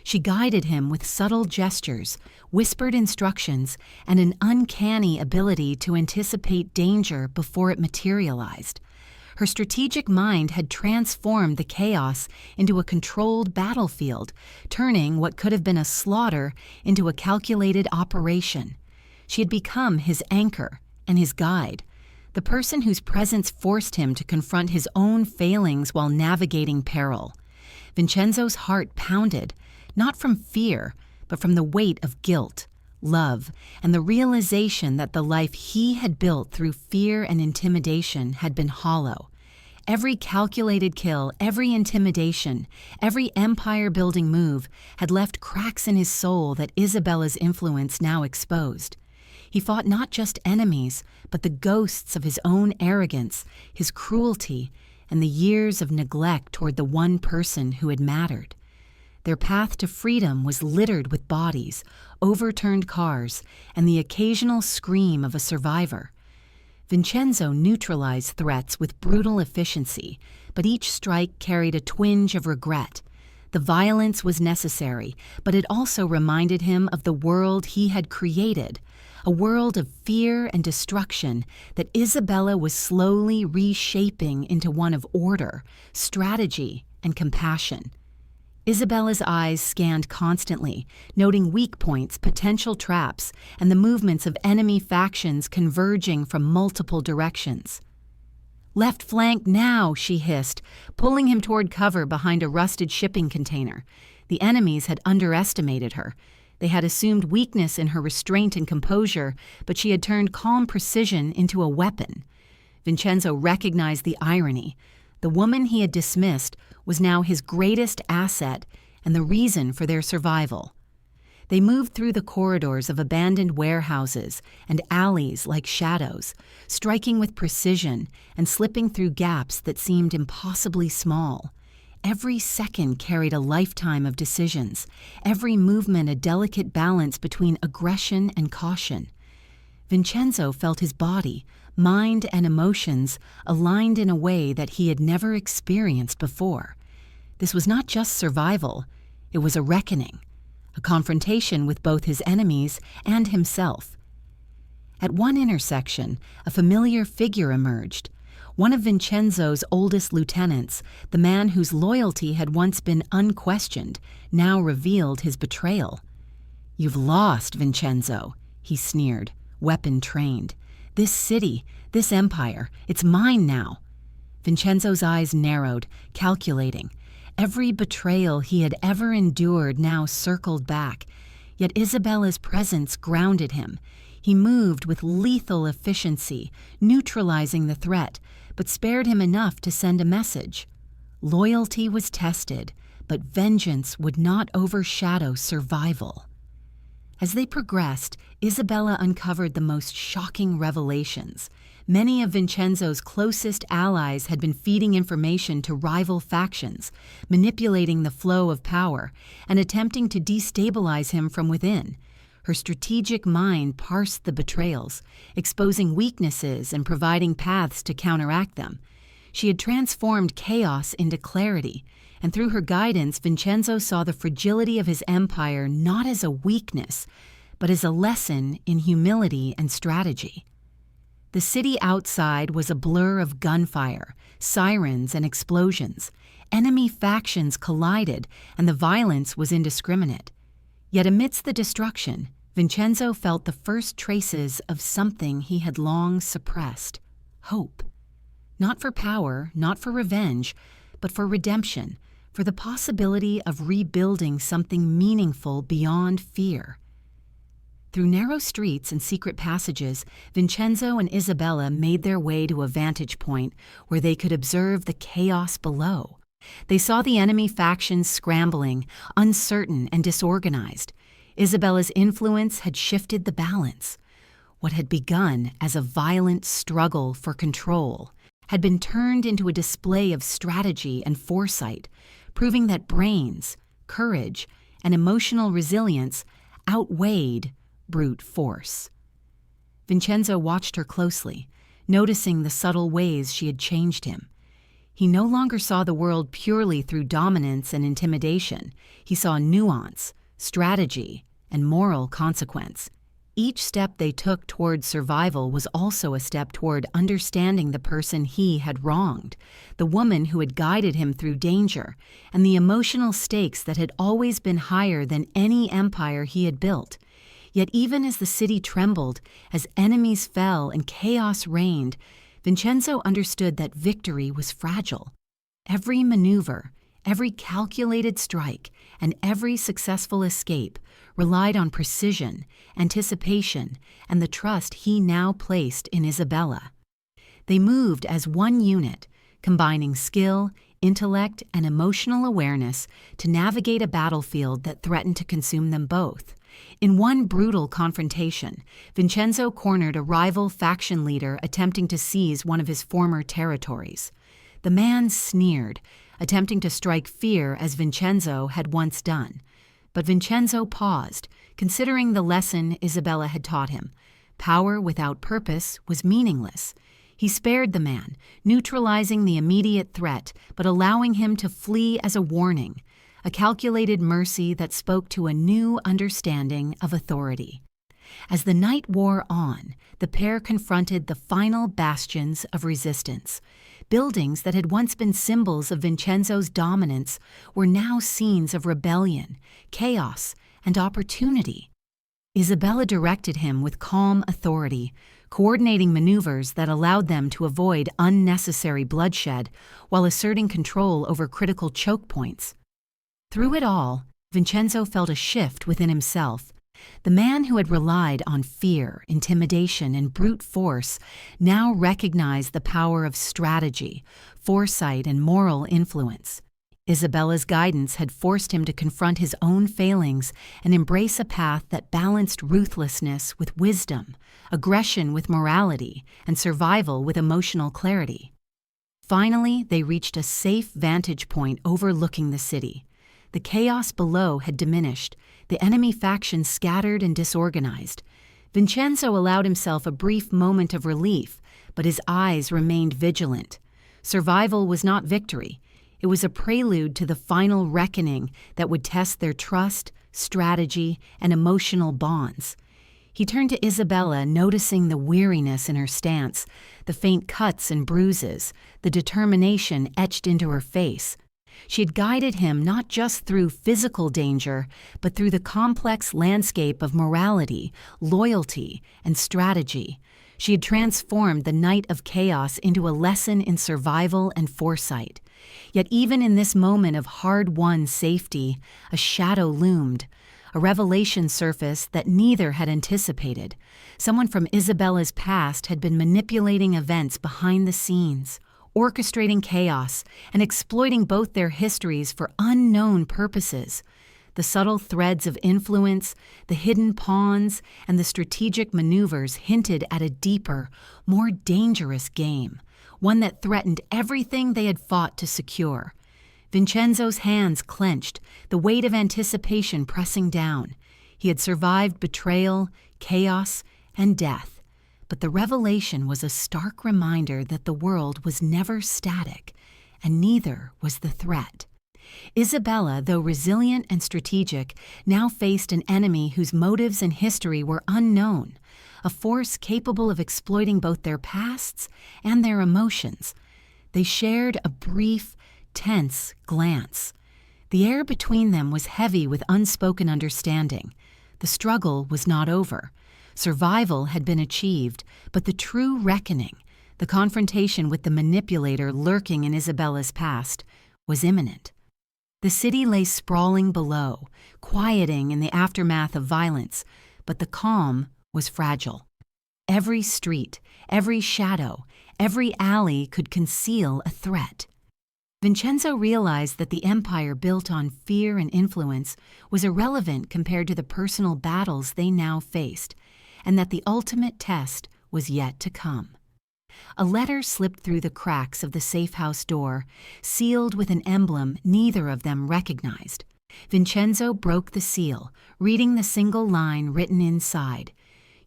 She guided him with subtle gestures, whispered instructions, and an uncanny ability to anticipate danger before it materialized. Her strategic mind had transformed the chaos into a controlled battlefield, turning what could have been a slaughter into a calculated operation. She had become his anchor and his guide, the person whose presence forced him to confront his own failings while navigating peril. Vincenzo's heart pounded, not from fear, but from the weight of guilt, love, and the realization that the life he had built through fear and intimidation had been hollow. Every calculated kill, every intimidation, every empire-building move had left cracks in his soul that Isabella's influence now exposed. He fought not just enemies, but the ghosts of his own arrogance, his cruelty, and the years of neglect toward the one person who had mattered. Their path to freedom was littered with bodies, overturned cars, and the occasional scream of a survivor. Vincenzo neutralized threats with brutal efficiency, but each strike carried a twinge of regret. The violence was necessary, but it also reminded him of the world he had created, a world of fear and destruction that Isabella was slowly reshaping into one of order, strategy, and compassion. Isabella's eyes scanned constantly, noting weak points, potential traps, and the movements of enemy factions converging from multiple directions. "Left flank now," she hissed, pulling him toward cover behind a rusted shipping container. The enemies had underestimated her. They had assumed weakness in her restraint and composure, but she had turned calm precision into a weapon. Vincenzo recognized the irony. The woman he had dismissed was now his greatest asset and the reason for their survival. They moved through the corridors of abandoned warehouses and alleys like shadows, striking with precision and slipping through gaps that seemed impossibly small. Every second carried a lifetime of decisions, every movement a delicate balance between aggression and caution. Vincenzo felt his body, mind, and emotions aligned in a way that he had never experienced before. This was not just survival, it was a reckoning, a confrontation with both his enemies and himself. At one intersection, a familiar figure emerged. One of Vincenzo's oldest lieutenants, the man whose loyalty had once been unquestioned, now revealed his betrayal. "You've lost, Vincenzo," he sneered, weapon trained. "This city, this empire, it's mine now." Vincenzo's eyes narrowed, calculating. Every betrayal he had ever endured now circled back, yet Isabella's presence grounded him. He moved with lethal efficiency, neutralizing the threat, but spared him enough to send a message. Loyalty was tested, but vengeance would not overshadow survival. As they progressed, Isabella uncovered the most shocking revelations. Many of Vincenzo's closest allies had been feeding information to rival factions, manipulating the flow of power, and attempting to destabilize him from within. Her strategic mind parsed the betrayals, exposing weaknesses and providing paths to counteract them. She had transformed chaos into clarity, and through her guidance, Vincenzo saw the fragility of his empire not as a weakness, but as a lesson in humility and strategy. The city outside was a blur of gunfire, sirens, and explosions. Enemy factions collided, and the violence was indiscriminate. Yet amidst the destruction, Vincenzo felt the first traces of something he had long suppressed: hope. Not for power, not for revenge, but for redemption, for the possibility of rebuilding something meaningful beyond fear. Through narrow streets and secret passages, Vincenzo and Isabella made their way to a vantage point where they could observe the chaos below. They saw the enemy factions scrambling, uncertain and disorganized. Isabella's influence had shifted the balance. What had begun as a violent struggle for control had been turned into a display of strategy and foresight, proving that brains, courage, and emotional resilience outweighed brute force. Vincenzo watched her closely, noticing the subtle ways she had changed him. He no longer saw the world purely through dominance and intimidation. He saw nuance, strategy, and moral consequence. Each step they took toward survival was also a step toward understanding the person he had wronged, the woman who had guided him through danger, and the emotional stakes that had always been higher than any empire he had built. Yet even as the city trembled, as enemies fell and chaos reigned, Vincenzo understood that victory was fragile. Every maneuver, every calculated strike, and every successful escape relied on precision, anticipation, and the trust he now placed in Isabella. They moved as one unit, combining skill, intellect, and emotional awareness to navigate a battlefield that threatened to consume them both. In one brutal confrontation, Vincenzo cornered a rival faction leader attempting to seize one of his former territories. The man sneered, attempting to strike fear as Vincenzo had once done. But Vincenzo paused, considering the lesson Isabella had taught him. Power without purpose was meaningless. He spared the man, neutralizing the immediate threat, but allowing him to flee as a warning, a calculated mercy that spoke to a new understanding of authority. As the night wore on, the pair confronted the final bastions of resistance. Buildings that had once been symbols of Vincenzo's dominance were now scenes of rebellion, chaos, and opportunity. Isabella directed him with calm authority, coordinating maneuvers that allowed them to avoid unnecessary bloodshed while asserting control over critical choke points. Through it all, Vincenzo felt a shift within himself. The man who had relied on fear, intimidation, and brute force now recognized the power of strategy, foresight, and moral influence. Isabella's guidance had forced him to confront his own failings and embrace a path that balanced ruthlessness with wisdom, aggression with morality, and survival with emotional clarity. Finally, they reached a safe vantage point overlooking the city. The chaos below had diminished, the enemy factions scattered and disorganized. Vincenzo allowed himself a brief moment of relief, but his eyes remained vigilant. Survival was not victory. It was a prelude to the final reckoning that would test their trust, strategy, and emotional bonds. He turned to Isabella, noticing the weariness in her stance, the faint cuts and bruises, the determination etched into her face. She had guided him not just through physical danger, but through the complex landscape of morality, loyalty, and strategy. She had transformed the night of chaos into a lesson in survival and foresight. Yet even in this moment of hard-won safety, a shadow loomed. A revelation surfaced that neither had anticipated. Someone from Isabella's past had been manipulating events behind the scenes, orchestrating chaos, and exploiting both their histories for unknown purposes. The subtle threads of influence, the hidden pawns, and the strategic maneuvers hinted at a deeper, more dangerous game, one that threatened everything they had fought to secure. Vincenzo's hands clenched, the weight of anticipation pressing down. He had survived betrayal, chaos, and death. But the revelation was a stark reminder that the world was never static, and neither was the threat. Isabella, though resilient and strategic, now faced an enemy whose motives and history were unknown, a force capable of exploiting both their pasts and their emotions. They shared a brief, tense glance. The air between them was heavy with unspoken understanding. The struggle was not over. Survival had been achieved, but the true reckoning, the confrontation with the manipulator lurking in Isabella's past, was imminent. The city lay sprawling below, quieting in the aftermath of violence, but the calm was fragile. Every street, every shadow, every alley could conceal a threat. Vincenzo realized that the empire built on fear and influence was irrelevant compared to the personal battles they now faced, and that the ultimate test was yet to come. A letter slipped through the cracks of the safe-house door, sealed with an emblem neither of them recognized. Vincenzo broke the seal, reading the single line written inside.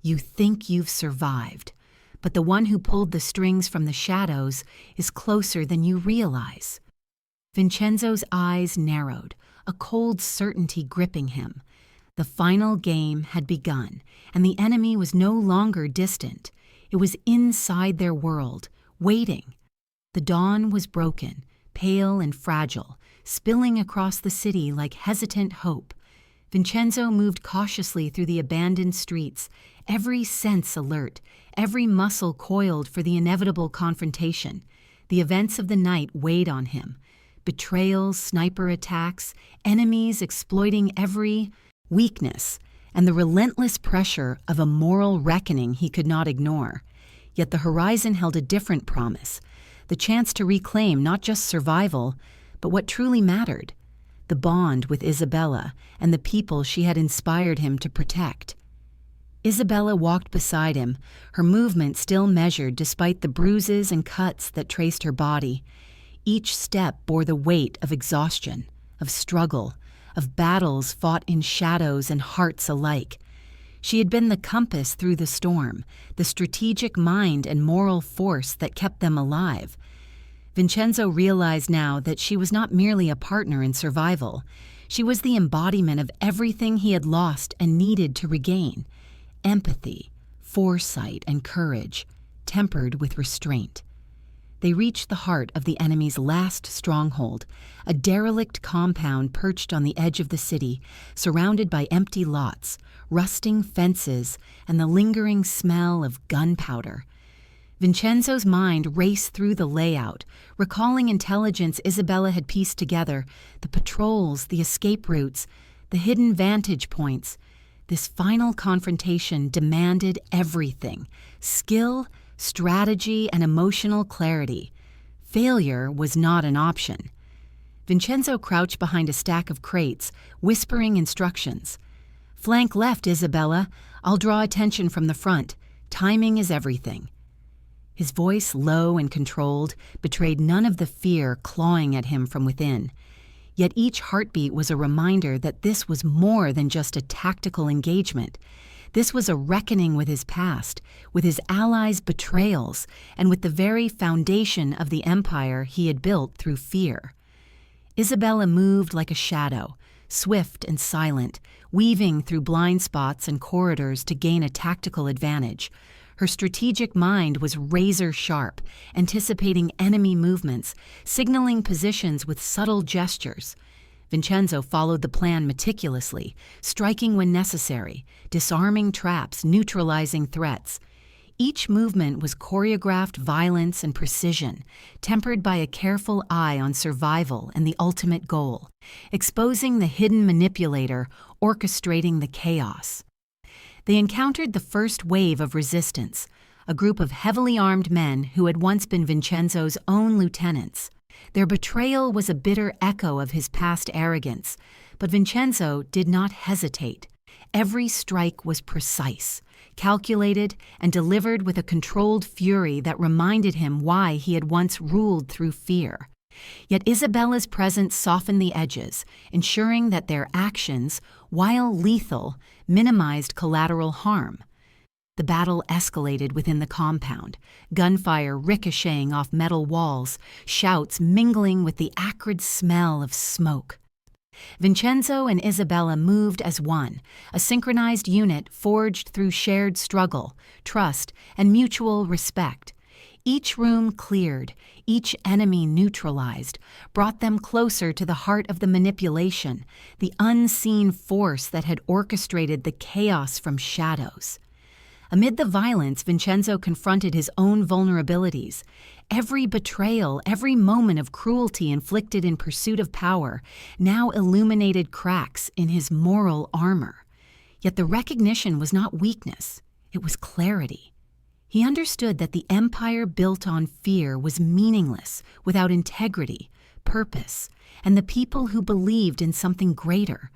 "You think you've survived, but the one who pulled the strings from the shadows is closer than you realize." Vincenzo's eyes narrowed, a cold certainty gripping him. The final game had begun, and the enemy was no longer distant. It was inside their world, waiting. The dawn was broken, pale and fragile, spilling across the city like hesitant hope. Vincenzo moved cautiously through the abandoned streets, every sense alert, every muscle coiled for the inevitable confrontation. The events of the night weighed on him. Betrayals, sniper attacks, enemies exploiting every weakness, and the relentless pressure of a moral reckoning he could not ignore. Yet the horizon held a different promise, the chance to reclaim not just survival, but what truly mattered, the bond with Isabella and the people she had inspired him to protect. Isabella walked beside him, her movement still measured despite the bruises and cuts that traced her body. Each step bore the weight of exhaustion, of struggle, of battles fought in shadows and hearts alike. She had been the compass through the storm, the strategic mind and moral force that kept them alive. Vincenzo realized now that she was not merely a partner in survival. She was the embodiment of everything he had lost and needed to regain: empathy, foresight, and courage, tempered with restraint. They reached the heart of the enemy's last stronghold, a derelict compound perched on the edge of the city, surrounded by empty lots, rusting fences, and the lingering smell of gunpowder. Vincenzo's mind raced through the layout, recalling intelligence Isabella had pieced together, the patrols, the escape routes, the hidden vantage points. This final confrontation demanded everything: skill, strategy, and emotional clarity. Failure was not an option. Vincenzo crouched behind a stack of crates, whispering instructions. "Flank left, Isabella. I'll draw attention from the front. Timing is everything." His voice, low and controlled, betrayed none of the fear clawing at him from within. Yet each heartbeat was a reminder that this was more than just a tactical engagement. This was a reckoning with his past, with his allies' betrayals, and with the very foundation of the empire he had built through fear. Isabella moved like a shadow, swift and silent, weaving through blind spots and corridors to gain a tactical advantage. Her strategic mind was razor-sharp, anticipating enemy movements, signaling positions with subtle gestures. Vincenzo followed the plan meticulously, striking when necessary, disarming traps, neutralizing threats. Each movement was choreographed violence and precision, tempered by a careful eye on survival and the ultimate goal, exposing the hidden manipulator, orchestrating the chaos. They encountered the first wave of resistance, a group of heavily armed men who had once been Vincenzo's own lieutenants. Their betrayal was a bitter echo of his past arrogance, but Vincenzo did not hesitate. Every strike was precise, calculated, and delivered with a controlled fury that reminded him why he had once ruled through fear. Yet Isabella's presence softened the edges, ensuring that their actions, while lethal, minimized collateral harm. The battle escalated within the compound, gunfire ricocheting off metal walls, shouts mingling with the acrid smell of smoke. Vincenzo and Isabella moved as one, a synchronized unit forged through shared struggle, trust, and mutual respect. Each room cleared, each enemy neutralized, brought them closer to the heart of the manipulation, the unseen force that had orchestrated the chaos from shadows. Amid the violence, Vincenzo confronted his own vulnerabilities. Every betrayal, every moment of cruelty inflicted in pursuit of power, now illuminated cracks in his moral armor. Yet the recognition was not weakness, it was clarity. He understood that the empire built on fear was meaningless without integrity, purpose, and the people who believed in something greater.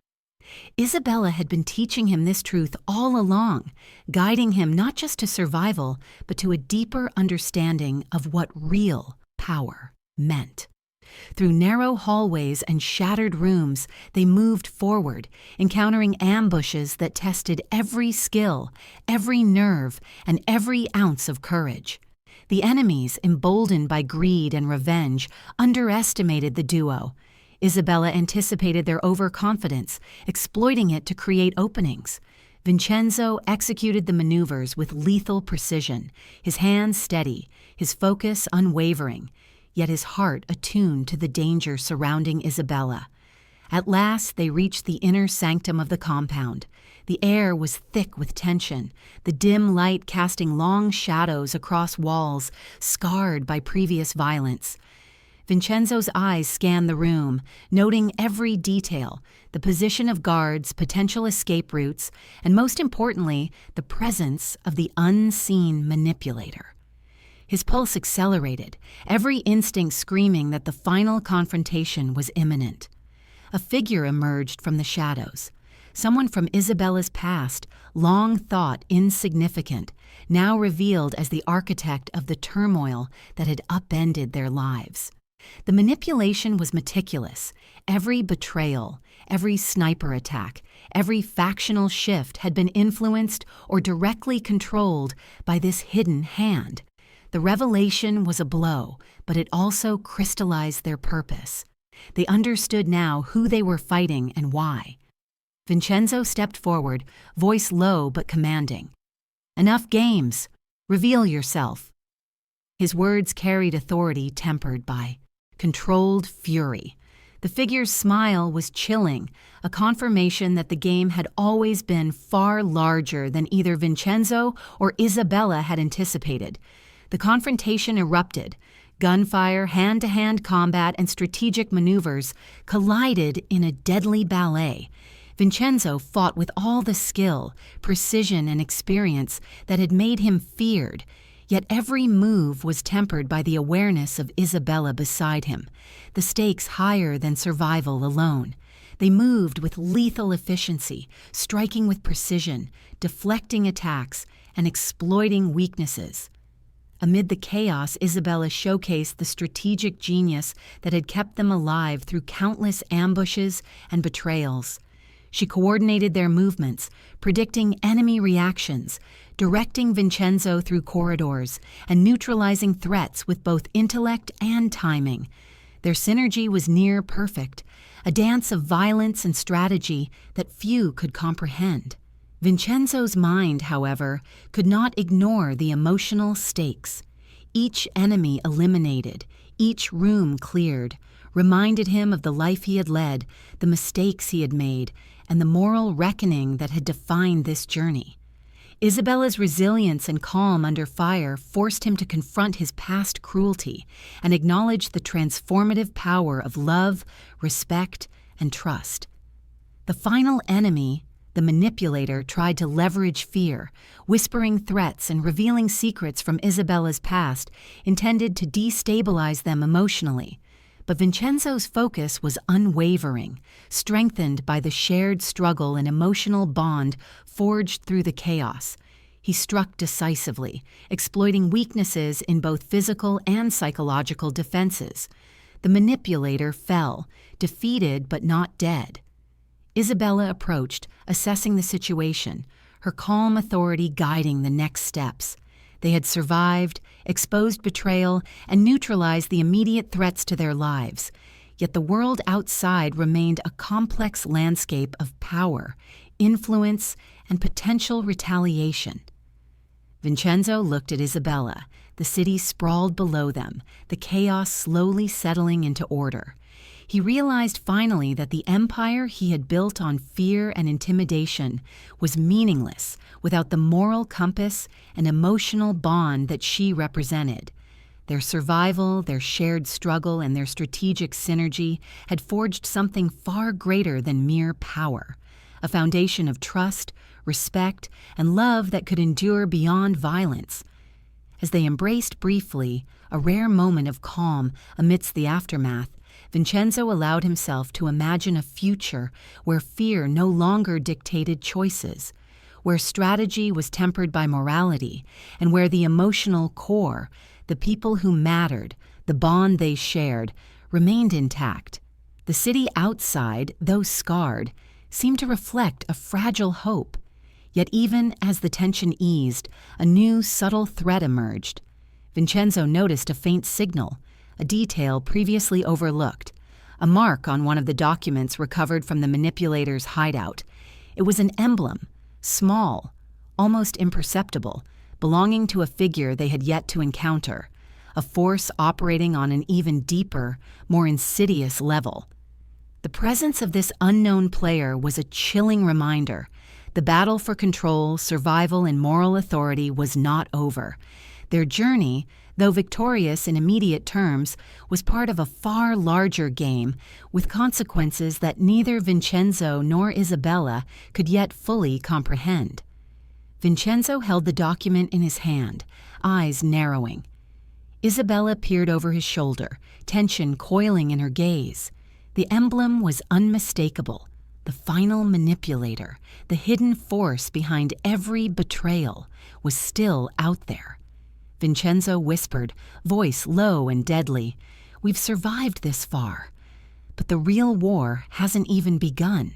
Isabella had been teaching him this truth all along, guiding him not just to survival, but to a deeper understanding of what real power meant. Through narrow hallways and shattered rooms, they moved forward, encountering ambushes that tested every skill, every nerve, and every ounce of courage. The enemies, emboldened by greed and revenge, underestimated the duo. Isabella anticipated their overconfidence, exploiting it to create openings. Vincenzo executed the maneuvers with lethal precision, his hands steady, his focus unwavering, yet his heart attuned to the danger surrounding Isabella. At last they reached the inner sanctum of the compound. The air was thick with tension, the dim light casting long shadows across walls, scarred by previous violence. Vincenzo's eyes scanned the room, noting every detail, the position of guards, potential escape routes, and most importantly, the presence of the unseen manipulator. His pulse accelerated, every instinct screaming that the final confrontation was imminent. A figure emerged from the shadows, someone from Isabella's past, long thought insignificant, now revealed as the architect of the turmoil that had upended their lives. The manipulation was meticulous. Every betrayal, every sniper attack, every factional shift had been influenced or directly controlled by this hidden hand. The revelation was a blow, but it also crystallized their purpose. They understood now who they were fighting and why. Vincenzo stepped forward, voice low but commanding. "Enough games. Reveal yourself." His words carried authority tempered by controlled fury. The figure's smile was chilling, a confirmation that the game had always been far larger than either Vincenzo or Isabella had anticipated. The confrontation erupted. Gunfire, hand-to-hand combat, and strategic maneuvers collided in a deadly ballet. Vincenzo fought with all the skill, precision, and experience that had made him feared, Yet every move was tempered by the awareness of Isabella beside him, the stakes higher than survival alone. They moved with lethal efficiency, striking with precision, deflecting attacks, and exploiting weaknesses. Amid the chaos, Isabella showcased the strategic genius that had kept them alive through countless ambushes and betrayals. She coordinated their movements, predicting enemy reactions, directing Vincenzo through corridors, and neutralizing threats with both intellect and timing. Their synergy was near perfect, a dance of violence and strategy that few could comprehend. Vincenzo's mind, however, could not ignore the emotional stakes. Each enemy eliminated, each room cleared, reminded him of the life he had led, the mistakes he had made, and the moral reckoning that had defined this journey. Isabella's resilience and calm under fire forced him to confront his past cruelty and acknowledge the transformative power of love, respect, and trust. The final enemy, the manipulator, tried to leverage fear, whispering threats and revealing secrets from Isabella's past intended to destabilize them emotionally. But Vincenzo's focus was unwavering, strengthened by the shared struggle and emotional bond forged through the chaos. He struck decisively, exploiting weaknesses in both physical and psychological defenses. The manipulator fell, defeated but not dead. Isabella approached, assessing the situation, her calm authority guiding the next steps. They had survived, exposed betrayal, and neutralized the immediate threats to their lives. Yet the world outside remained a complex landscape of power, influence, and potential retaliation. Vincenzo looked at Isabella, the city sprawled below them, the chaos slowly settling into order. He realized finally that the empire he had built on fear and intimidation was meaningless without the moral compass and emotional bond that she represented. Their survival, their shared struggle, and their strategic synergy had forged something far greater than mere power, a foundation of trust, respect, and love that could endure beyond violence. As they embraced briefly, a rare moment of calm amidst the aftermath, Vincenzo allowed himself to imagine a future where fear no longer dictated choices, where strategy was tempered by morality, and where the emotional core, the people who mattered, the bond they shared, remained intact. The city outside, though scarred, seemed to reflect a fragile hope. Yet even as the tension eased, a new subtle threat emerged. Vincenzo noticed a faint signal, a detail previously overlooked, a mark on one of the documents recovered from the manipulator's hideout. It was an emblem, small, almost imperceptible, belonging to a figure they had yet to encounter, a force operating on an even deeper, more insidious level. The presence of this unknown player was a chilling reminder. The battle for control, survival, and moral authority was not over. Their journey, though victorious in immediate terms, was part of a far larger game with consequences that neither Vincenzo nor Isabella could yet fully comprehend. Vincenzo held the document in his hand, eyes narrowing. Isabella peered over his shoulder, tension coiling in her gaze. The emblem was unmistakable. The final manipulator, the hidden force behind every betrayal, was still out there. Vincenzo whispered, voice low and deadly, "We've survived this far, but the real war hasn't even begun."